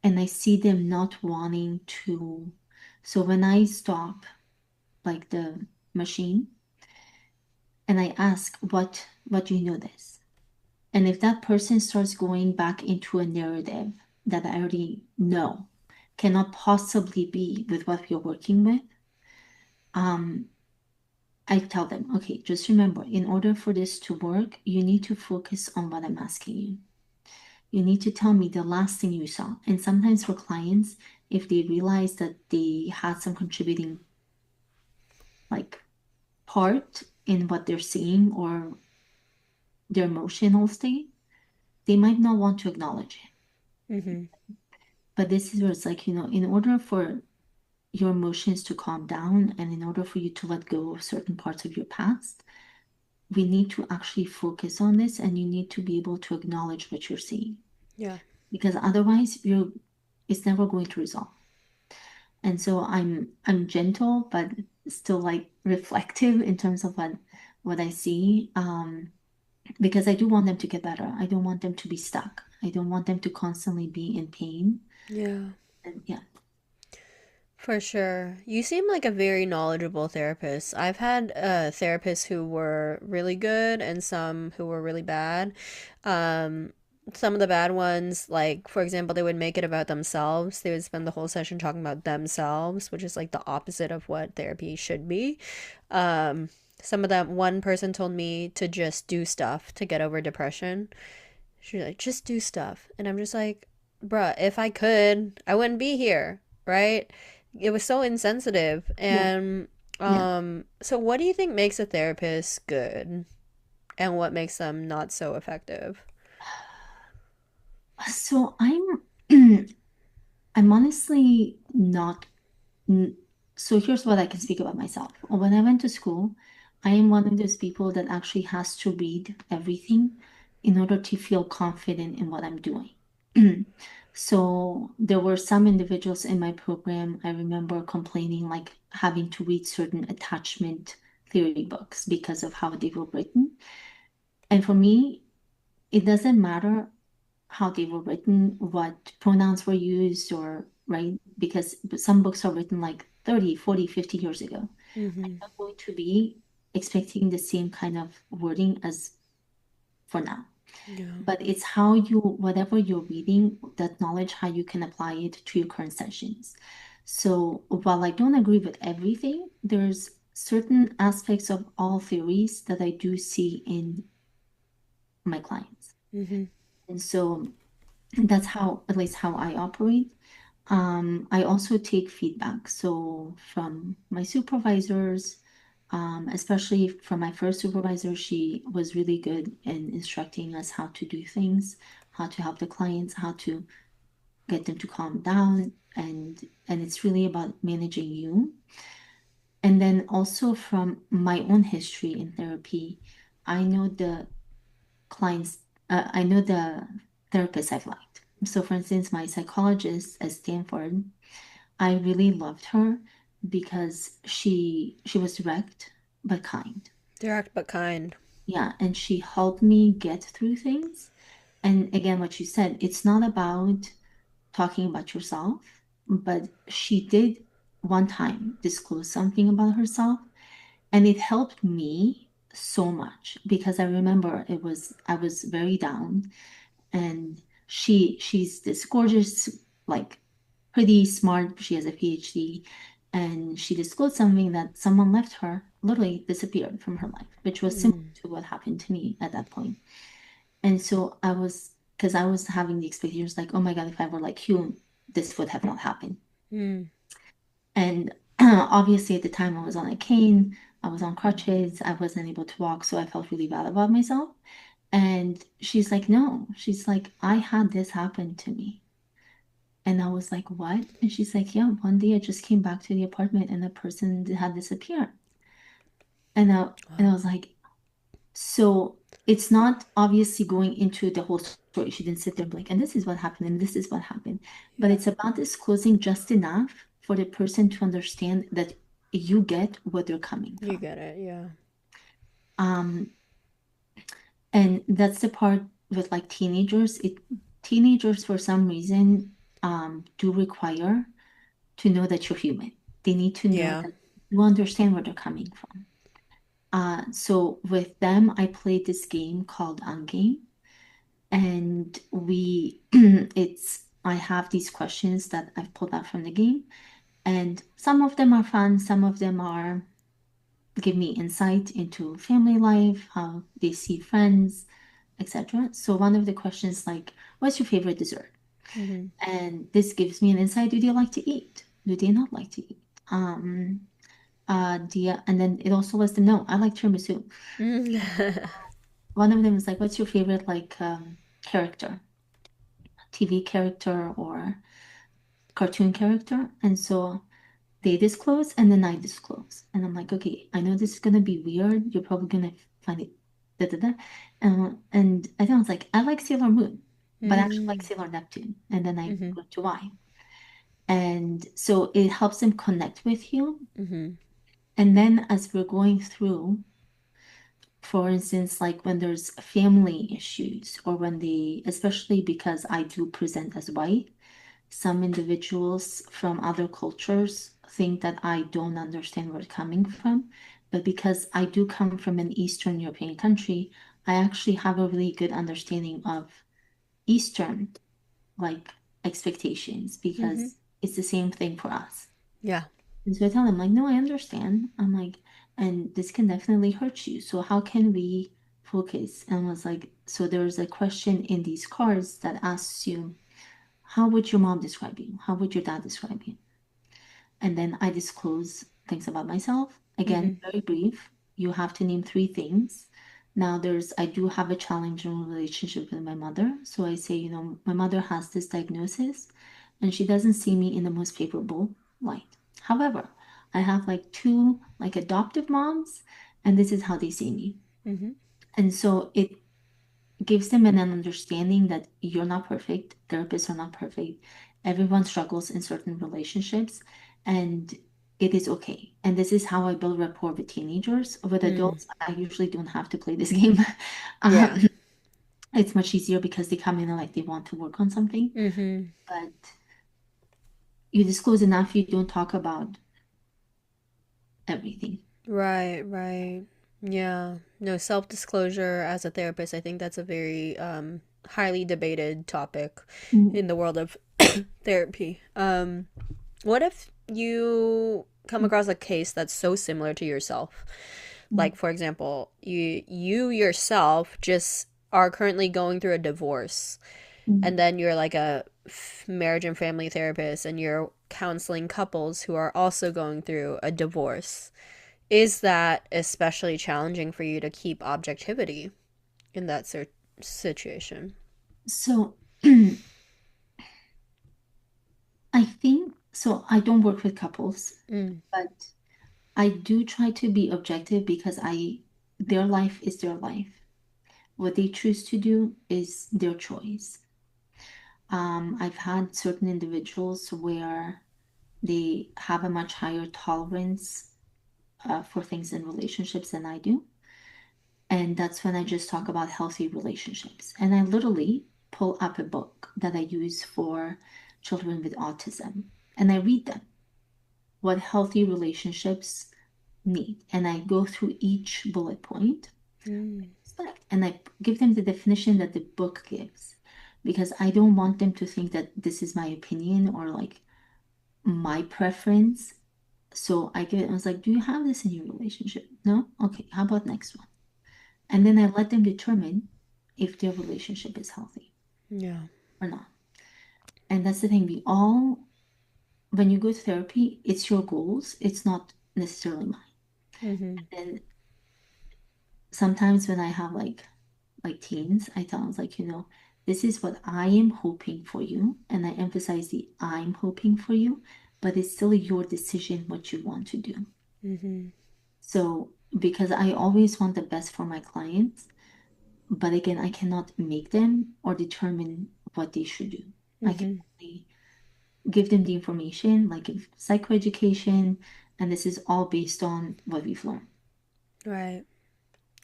and I see them not wanting to. So when I stop like the machine and I ask, what do you notice? And if that person starts going back into a narrative that I already know, cannot possibly be with what you're working with, um, I tell them, okay, just remember, in order for this to work, you need to focus on what I'm asking you. You need to tell me the last thing you saw. And sometimes for clients, if they realize that they had some contributing like part in what they're seeing or their emotional state, they might not want to acknowledge it. Mm-hmm. But this is where it's like, in order for your emotions to calm down and in order for you to let go of certain parts of your past, we need to actually focus on this and you need to be able to acknowledge what you're seeing. Yeah. Because otherwise it's never going to resolve. And so I'm gentle, but still like reflective in terms of what I see. Because I do want them to get better. I don't want them to be stuck. I don't want them to constantly be in pain. Yeah. And yeah. For sure. You seem like a very knowledgeable therapist. I've had therapists who were really good and some who were really bad. Um, some of the bad ones, like, for example, they would make it about themselves. They would spend the whole session talking about themselves, which is like the opposite of what therapy should be. Um, some of them, one person told me to just do stuff to get over depression. She's like, just do stuff. And I'm just like, bruh, if I could, I wouldn't be here, right? It was so insensitive. Yeah. And Yeah. so what do you think makes a therapist good and what makes them not so effective? So I'm honestly not. n- So here's what I can speak about myself. When I went to school, I am one of those people that actually has to read everything in order to feel confident in what I'm doing. So there were some individuals in my program, I remember complaining, like having to read certain attachment theory books because of how they were written. And for me, it doesn't matter how they were written, what pronouns were used, or right, because some books are written like 30, 40, 50 years ago. I'm Mm-hmm. not going to be expecting the same kind of wording as for now. Yeah. But it's how you, whatever you're reading, that knowledge, how you can apply it to your current sessions. So while I don't agree with everything, there's certain aspects of all theories that I do see in my clients. Mm-hmm. And so that's how, at least how I operate. I also take feedback. So from my supervisors, especially from my first supervisor, she was really good in instructing us how to do things, how to help the clients, how to get them to calm down, and it's really about managing you. And then also from my own history in therapy, I know the clients, I know the therapists I've liked. So, for instance, my psychologist at Stanford, I really loved her because she was direct but kind. Direct but kind. Yeah, and she helped me get through things. And again, what you said, it's not about talking about yourself, but she did one time disclose something about herself, and it helped me so much because I remember I was very down and she's this gorgeous, like pretty smart. She has a PhD, and she disclosed something that someone left her, literally disappeared from her life, which was similar Mm. to what happened to me at that point. And so because I was having the expectations like, oh my God, if I were like you, this would have not happened. Mm. And obviously at the time I was on a cane, I was on crutches, I wasn't able to walk, so I felt really bad about myself. And she's like, no, she's like, I had this happen to me. And I was like, what? And she's like, yeah, one day I just came back to the apartment and the person had disappeared. And I Wow. was like, so it's not obviously going into the whole story. She didn't sit there and be like, and this is what happened, and this is what happened. But Yeah. it's about disclosing just enough for the person to understand that you get where they're coming You from. get it. Yeah. Um, and that's the part with like teenagers. Teenagers for some reason do require to know that you're human. They need to know Yeah. that you understand where they're coming from. So with them, I played this game called Ungame, and we it's I have these questions that I've pulled out from the game, and some of them are fun, some of them are give me insight into family life, how they see friends, etc. So one of the questions like, what's your favorite dessert? Mm-hmm. And this gives me an insight. Do they like to eat? Do they not like to eat? And then it also lets them know I like tiramisu. One of them is like, what's your favorite like character, TV character or cartoon character? And so they disclose and then I disclose. And I'm like, okay, I know this is gonna be weird. You're probably gonna find it da da da. And I think I was like, I like Sailor Moon, but I actually like Mm-hmm. Sailor Neptune. And then I Mm-hmm. go to why. And so it helps them connect with you. Mm-hmm. And then as we're going through, for instance, like when there's family issues or when they, especially because I do present as white, some individuals from other cultures think that I don't understand where it's coming from. But because I do come from an Eastern European country, I actually have a really good understanding of Eastern like expectations Mm-hmm. because it's the same thing for us. Yeah. And so I tell them, like, no, I understand. I'm like, and this can definitely hurt you. So how can we focus? And I was like, so there's a question in these cards that asks you, how would your mom describe you? How would your dad describe you? And then I disclose things about myself. Again, Mm-hmm. very brief. You have to name three things. Now, I do have a challenging relationship with my mother. So I say, my mother has this diagnosis and she doesn't see me in the most favorable light. However, I have like two like adoptive moms, and this is how they see me. Mm-hmm. And so it gives them an understanding that you're not perfect, therapists are not perfect, everyone struggles in certain relationships, and it is okay. And this is how I build rapport with teenagers. With Mm. adults, I usually don't have to play this game. Yeah. Um, it's much easier because they come in and like they want to work on something, Mm-hmm. but you disclose enough, you don't talk about everything. Right, right. Yeah. No, self-disclosure as a therapist, I think that's a very highly debated topic Mm, in the world of therapy. What if you come across a case that's so similar to yourself? mm, Like for example, you yourself just are currently going through a divorce mm. and then you're like a marriage and family therapist and you're counseling couples who are also going through a divorce. Is that especially challenging for you to keep objectivity in that situation? So I think so. I don't work with couples, Mm. but I do try to be objective because their life is their life. What they choose to do is their choice. I've had certain individuals where they have a much higher tolerance for things in relationships than I do. And that's when I just talk about healthy relationships. And I literally pull up a book that I use for children with autism. And I read them what healthy relationships need. And I go through each bullet point Mm. and I give them the definition that the book gives because I don't want them to think that this is my opinion or like my preference. So I was like, do you have this in your relationship? No? Okay, how about next one? And then I let them determine if their relationship is healthy Yeah. or not. And that's the thing, when you go to therapy, it's your goals, it's not necessarily mine. Mm-hmm. And sometimes when I have like teens, I tell them like, this is what I am hoping for you. And I emphasize the I'm hoping for you, but it's still your decision what you want to do. Mm-hmm. So because I always want the best for my clients, but again, I cannot make them or determine what they should do. I can Mm-hmm. only give them the information, like if psychoeducation, and this is all based on what we've learned. Right.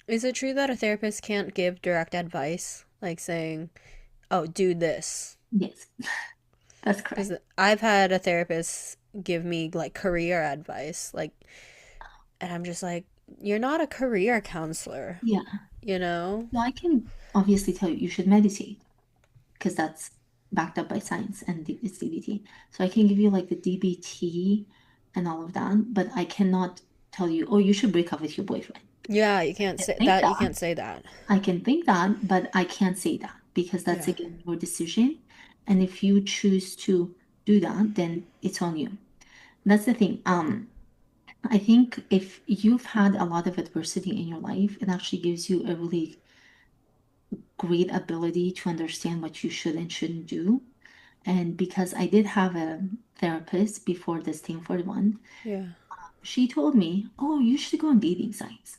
Is it true that a therapist can't give direct advice, like saying, "Oh, do this"? Yes, that's Because correct. I've had a therapist give me like career advice, like, and I'm just like, "You're not a career counselor, Yeah. you know?" So I can obviously tell you you should meditate because that's backed up by science, and it's DBT. So I can give you like the DBT and all of that, but I cannot tell you, oh, you should break up with your boyfriend. Yeah, you I can't can say think that. You that. can't say that. I can think that, but I can't say that because that's Yeah. again your decision. And if you choose to do that, then it's on you. That's the thing. I think if you've had a lot of adversity in your life, it actually gives you a really great ability to understand what you should and shouldn't do. And because I did have a therapist before the Stanford one, Yeah. she told me, oh, you should go on dating sites.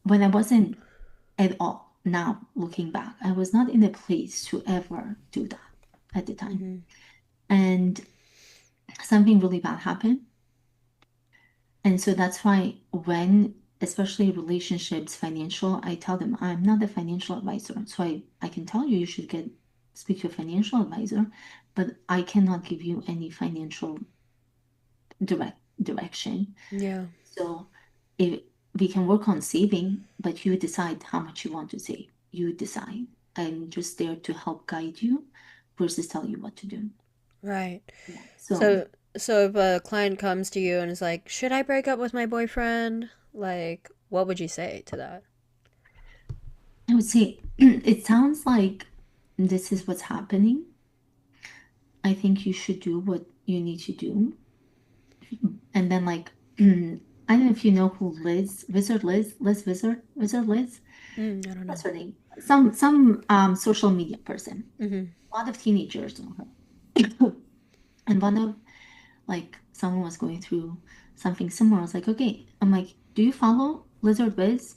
When I wasn't at all, now looking back, I was not in a place to ever do that at the time. Mm-hmm. And something really bad happened. And so that's why when, especially relationships, financial, I tell them I'm not a financial advisor. So I can tell you you should speak to a financial advisor, but I cannot give you any financial direction. Yeah. So if we can work on saving, but you decide how much you want to save. You decide. I'm just there to help guide you versus tell you what to do. Right. Yeah. So So so if a client comes to you and is like, "Should I break up with my boyfriend?" Like, what would you say to that? I would say it sounds like this is what's happening. I think you should do what you need to do. And then like I don't know if you know who Liz Wizard Liz. I don't What's know. her name? Some social media person. Mm-hmm. A lot of teenagers know her. And one of like someone was going through something similar. I was like, okay. I'm like, do you follow Lizard Wiz?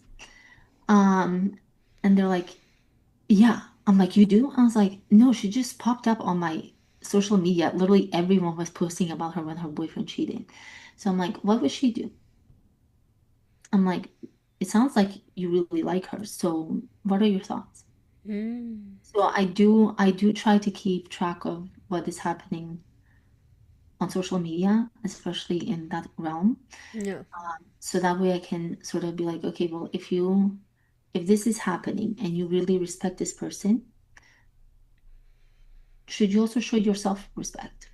Um, and they're like, yeah. I'm like, you do? I was like, no, she just popped up on my social media. Literally everyone was posting about her when her boyfriend cheated. So I'm like, what would she do? I'm like, it sounds like you really like her. So what are your thoughts? Mm. So I do try to keep track of what is happening on social media, especially in that realm. Yeah. So that way I can sort of be like, okay, well, if this is happening and you really respect this person, should you also show yourself respect?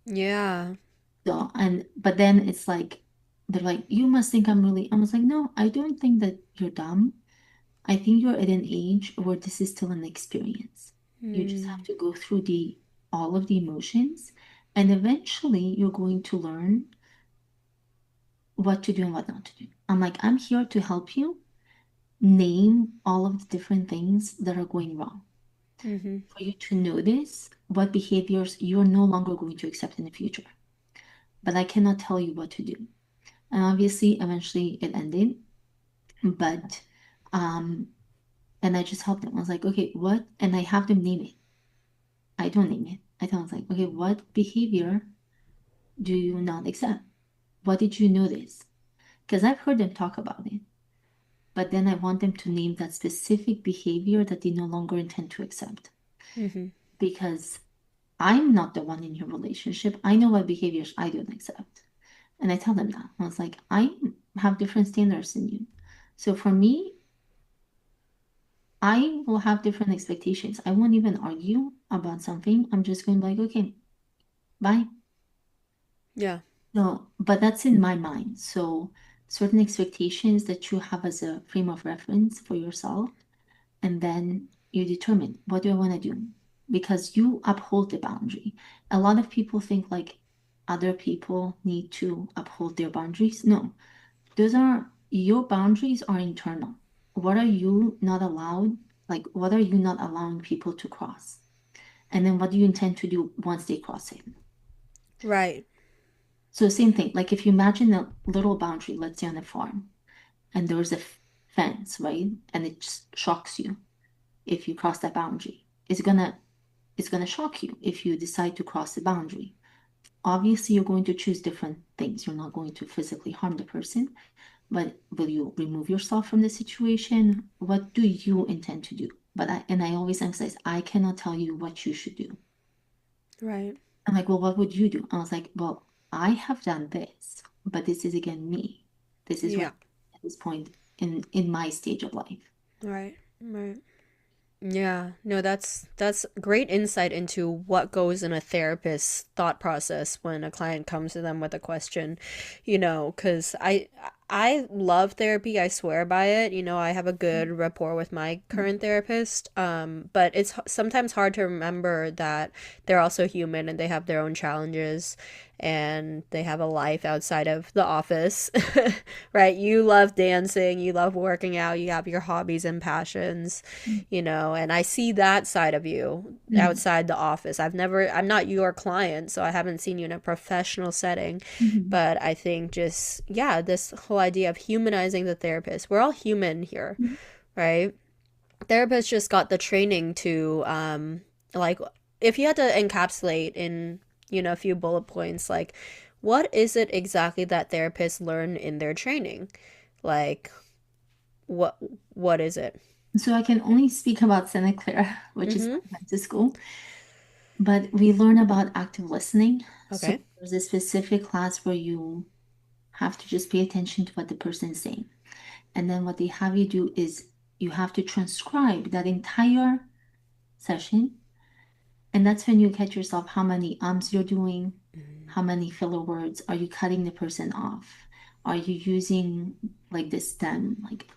Yeah. So, but then it's like they're like, you must think I'm really, I was like, no, I don't think that you're dumb. I think you're at an age where this is still an experience. You just have Mm. to go through the all of the emotions, and eventually you're going to learn what to do and what not to do. I'm like, I'm here to help you name all of the different things that are going wrong. Mm-hmm. For you to notice what behaviors you're no longer going to accept in the future. But I cannot tell you what to do. And obviously, eventually it ended. But and I just helped them. I was like, okay, what? And I have them name it. I don't name it. I was like, okay, what behavior do you not accept? What did you notice? Because I've heard them talk about it, but then I want them to name that specific behavior that they no longer intend to accept. Mm-hmm. Because I'm not the one in your relationship. I know what behaviors I don't accept. And I tell them that. I was like, I have different standards than you. So for me, I will have different expectations. I won't even argue about something. I'm just going to be like, okay, bye. Yeah. No, but that's in my mind. So certain expectations that you have as a frame of reference for yourself, and then you determine what do I want to do? Because you uphold the boundary. A lot of people think like other people need to uphold their boundaries. No, those are your boundaries are internal. What are you not allowed? Like, what are you not allowing people to cross? And then what do you intend to do once they cross it? Right. So same thing, like if you imagine a little boundary, let's say on a farm, and there's a fence, right? And it just shocks you if you cross that boundary. It's gonna shock you if you decide to cross the boundary. Obviously, you're going to choose different things. You're not going to physically harm the person, but will you remove yourself from the situation? What do you intend to do? And I always emphasize, I cannot tell you what you should do. Right. I'm like, well, what would you do? I was like, well, I have done this, but this is again me. This is where Yeah. at this point in my stage of life. Right. Right. Yeah, no, that's great insight into what goes in a therapist's thought process when a client comes to them with a question, because I love therapy. I swear by it. I have a good rapport with my current therapist. But it's sometimes hard to remember that they're also human and they have their own challenges and they have a life outside of the office, right? You love dancing, you love working out, you have your hobbies and passions, and I see that side of you Mm-hmm. outside the office. I'm not your client, so I haven't seen you in a professional setting, Mm-hmm. but I think just, yeah, this whole idea of humanizing the therapist. We're all human here, right? Therapists just got the training to, like, if you had to encapsulate in, a few bullet points, like, what is it exactly that therapists learn in their training? Like, what what is it? So I can only speak about Santa Clara, which is Mm-hmm. where I went to school, but we learn about active listening. So Okay. there's a specific class where you have to just pay attention to what the person is saying. And then what they have you do is you have to transcribe that entire session. And that's when you catch yourself how many ums you're doing, how many filler words, are you cutting the person off? Are you using like the stem? Like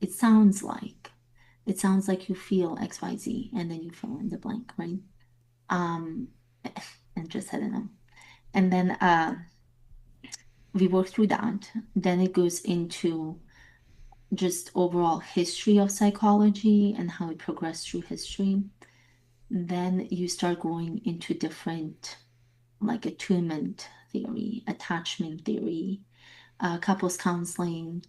it sounds like, it sounds like you feel XYZ, and then you fill in the blank, right? Um, and just I don't know. And then we work through that. Then it goes into just overall history of psychology and how it progressed through history. Then you start going into different, like attunement theory, attachment theory, couples counseling,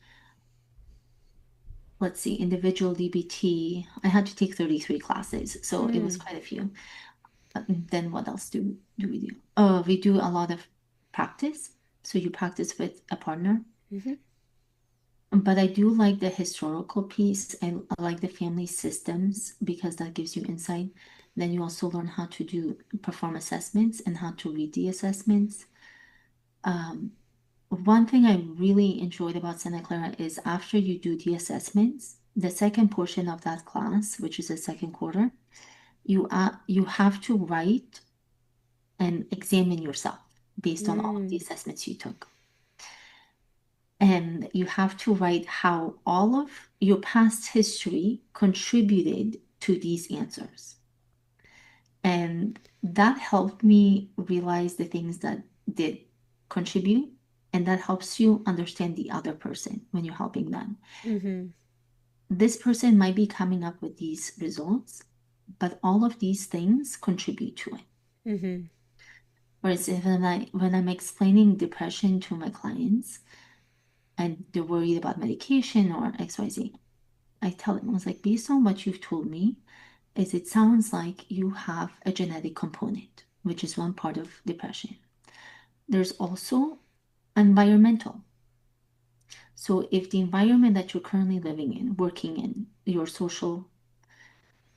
let's see, individual DBT. I had to take 33 classes, so it was Mm. quite a few. Then what else do we do? We do a lot of practice. So you practice with a partner. Mm-hmm. But I do like the historical piece. I like the family systems because that gives you insight. Then you also learn how to perform assessments and how to read the assessments. Um, One thing I really enjoyed about Santa Clara is after you do the assessments, the second portion of that class, which is the second quarter, you have to write and examine yourself based on all of the Mm. assessments you took. And you have to write how all of your past history contributed to these answers. And that helped me realize the things that did contribute. And that helps you understand the other person when you're helping them. Mm-hmm. This person might be coming up with these results, but all of these things contribute to it. Mm-hmm. Whereas if when I'm explaining depression to my clients and they're worried about medication or XYZ, I tell them, I was like, based on what you've told me, is it sounds like you have a genetic component, which is one part of depression. There's also environmental. So if the environment that you're currently living in, working in, your social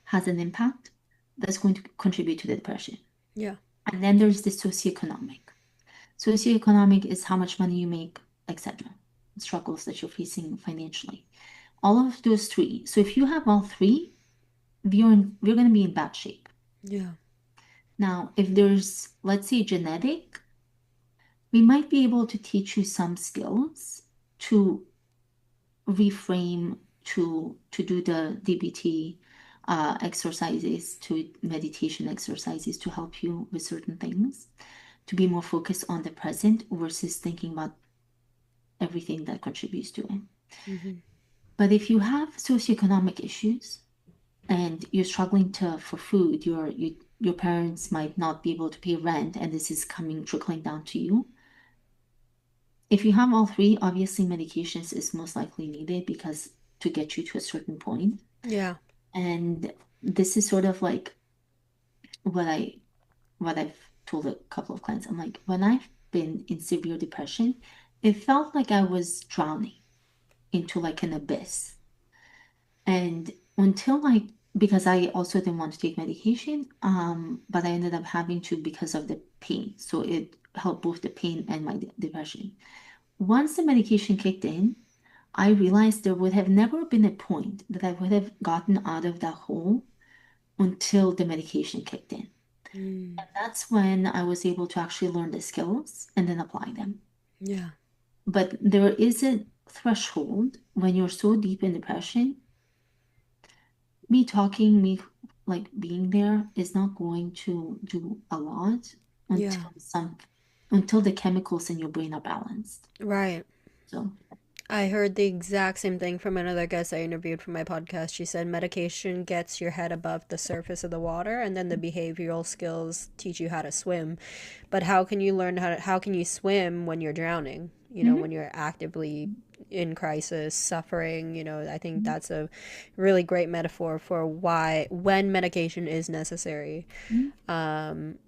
has an impact, that's going to contribute to the depression. Yeah. And then there's the socioeconomic. Socioeconomic is how much money you make, etc. Struggles that you're facing financially. All of those three. So if you have all three, you're going to be in bad shape. Yeah. Now, if there's, let's say, genetic, we might be able to teach you some skills to reframe, to do the DBT exercises, to meditation exercises to help you with certain things, to be more focused on the present versus thinking about everything that contributes to it. Mm-hmm. But if you have socioeconomic issues and you're struggling to for food, your parents might not be able to pay rent, and this is coming trickling down to you. If you have all three, obviously medications is most likely needed because to get you to a certain point. Yeah. And this is sort of like what I've told a couple of clients. I'm like, when I've been in severe depression, it felt like I was drowning into like an abyss. And until because I also didn't want to take medication, but I ended up having to because of the pain. So it helped both the pain and my depression. Once the medication kicked in, I realized there would have never been a point that I would have gotten out of that hole until the medication kicked in. Mm. And that's when I was able to actually learn the skills and then apply them. Yeah. But there is a threshold when you're so deep in depression. Me talking, me like being there is not going to do a lot Yeah. until the chemicals in your brain are balanced. Right. So, I heard the exact same thing from another guest I interviewed for my podcast. She said medication gets your head above the surface of the water, and then the behavioral skills teach you how to swim. But how can you learn how can you swim when you're drowning? You know, when mhm, you're actively in crisis, suffering, I think mhm, that's a really great metaphor for why when medication is necessary. mhm.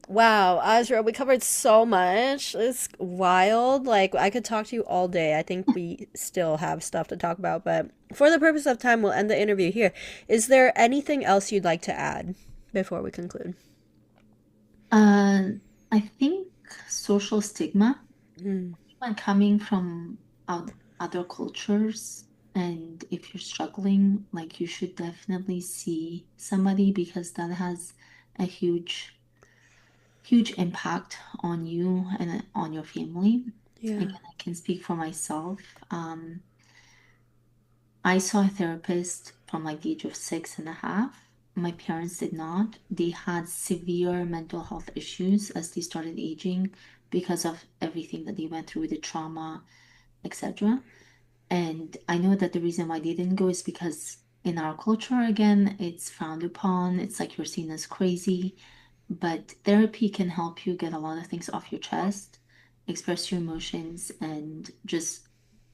Wow, Azra, we covered so much. It's wild. Like, I could talk to you all day. I think we still have stuff to talk about, but for the purpose of time, we'll end the interview here. Is there anything else you'd like to add before we conclude? Uh, I think social stigma, Mm, when coming from other cultures, and if you're struggling, like you should definitely see somebody because that has a huge impact on you and on your family. yeah. Again, I can speak for myself. Um, I saw a therapist from like the age of 6.5. My parents did not. They had severe mental health issues as they started aging because of everything that they went through, the trauma, etc. And I know that the reason why they didn't go is because in our culture, again, it's frowned upon. It's like you're seen as crazy. But therapy can help you get a lot of things off your chest, express your emotions, and just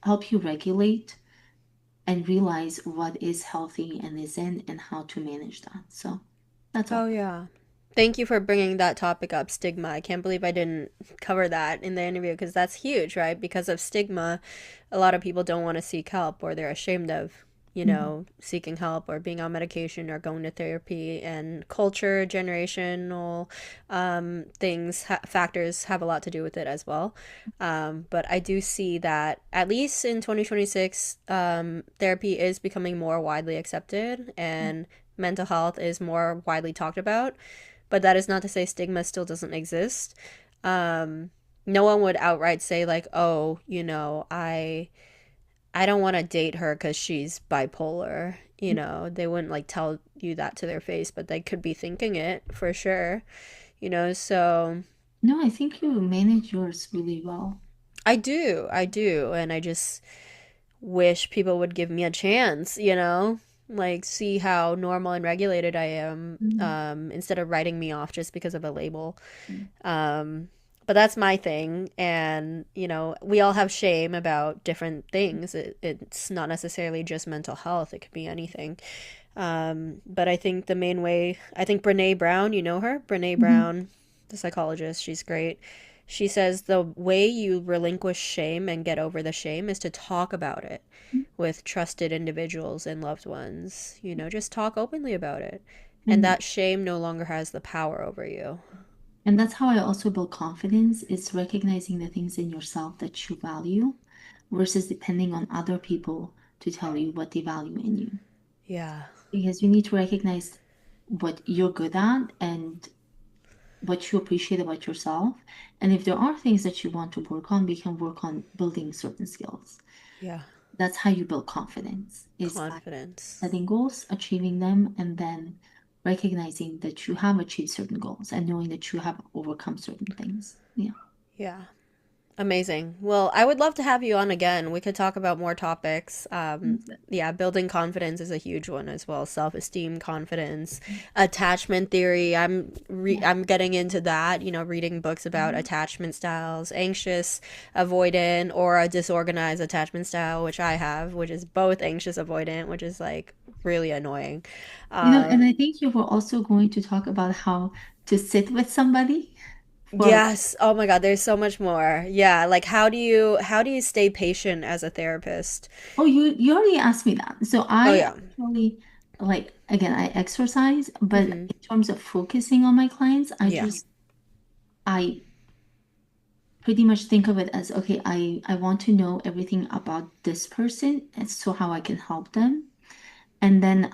help you regulate and realize what is healthy and isn't and how to manage that. So that's Oh, all. yeah. Thank you for bringing that topic up, stigma. I can't believe I didn't cover that in the interview because that's huge, right? Because of stigma, a lot of people don't want to seek help or they're ashamed of, Mhm. seeking help or being on medication or going to therapy. And culture, generational factors have a lot to do with it as well. But I do see that, at least in 2026, therapy is becoming more widely accepted and mental health is more widely talked about, but that is not to say stigma still doesn't exist. Um, no one would outright say like, "Oh, I don't want to date her because she's bipolar." They wouldn't like tell you that to their face, but they could be thinking it for sure. So No, I think you manage yours really well. I do, and I just wish people would give me a chance, like see how normal and regulated I am, Mhm. instead of writing me off just because of a label. Um, but that's my thing. And, we all have shame about different things. It's not necessarily just mental health, it could be anything. But I think the main way, I think Brene Brown, you know her? Brene Mhm. Brown, the psychologist, she's great. She says the way you relinquish shame and get over the shame is to talk about it with trusted individuals and loved ones. Just talk openly about it. And And that shame no longer has the power over you. and that's how I also build confidence. It's recognizing the things in yourself that you value versus depending on other people to tell you what they value in you. Yeah. Because you need to recognize what you're good at and what you appreciate about yourself. And if there are things that you want to work on, we can work on building certain skills. Yeah. That's how you build confidence, is by Confidence. setting goals, achieving them, and then recognizing that you have achieved certain goals and knowing that you have overcome certain things. Yeah. Yeah. Amazing. Well, I would love to have you on again. We could talk about more topics. Yeah, building confidence is a huge one as well. Self-esteem, confidence, attachment theory. Yeah. I'm getting into that, reading books about attachment styles, anxious, avoidant, or a disorganized attachment style, which I have, which is both anxious avoidant, which is like really annoying. And Um, I think you were also going to talk about how to sit with somebody for, yes. Oh my God, there's so much more. Yeah, like how do you stay patient as a therapist? oh, you already asked me that. So Oh I yeah. actually, like, again, I exercise, but Hmm. in terms of focusing on my clients, Yeah. I pretty much think of it as, okay, I want to know everything about this person, and so how I can help them. And then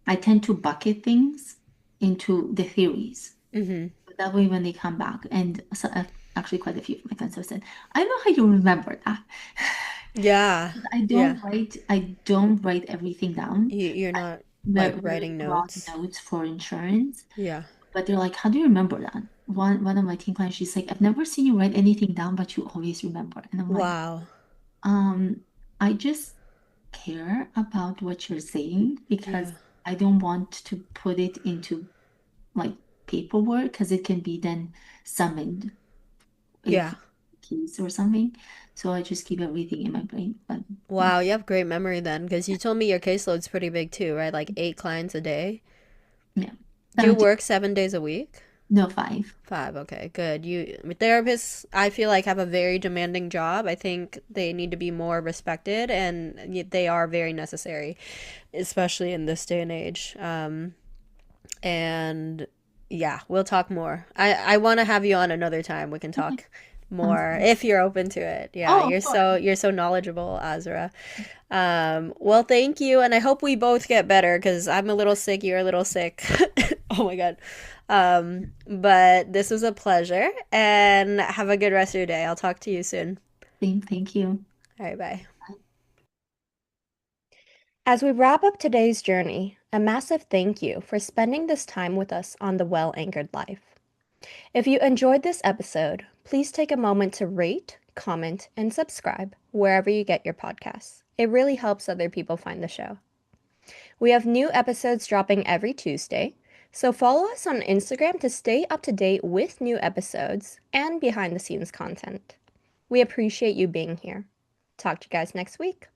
I tend to bucket things into the theories. Mm-hmm. That way, when they come back, and so, actually, quite a few of my friends have said, "I know how you remember that." Yeah. Yeah. I don't write everything down. You're I not like really writing wrote notes. notes for insurance, Yeah. but they're like, "How do you remember that?" One of my team clients, she's like, "I've never seen you write anything down, but you always remember." And I'm like, Wow. um, I just care about what you're saying Yeah. because I don't want to put it into like paperwork because it can be then summoned if Yeah. keys or something. So I just keep everything in my brain. But yeah, Wow, you have great memory then, because you told me your caseload's pretty big too, right? Like 8 clients a day. yeah. Do you 17, work 7 days a week? no, 5. 5, okay, good. Therapists, I feel like, have a very demanding job. I think they need to be more respected, and they are very necessary, especially in this day and age. And yeah, we'll talk more. I want to have you on another time. We can Okay, talk sounds more good. if you're open to it. Yeah, Oh, of course. you're so knowledgeable, Azra. Well, thank you, and I hope we both get better because I'm a little sick. You're a little sick. Oh my God. But this was a pleasure, and have a good rest of your day. I'll talk to you soon. Thank you. All right, bye. As we wrap up today's journey, a massive thank you for spending this time with us on the Well Anchored Life. If you enjoyed this episode, please take a moment to rate, comment, and subscribe wherever you get your podcasts. It really helps other people find the show. We have new episodes dropping every Tuesday, so follow us on Instagram to stay up to date with new episodes and behind the scenes content. We appreciate you being here. Talk to you guys next week.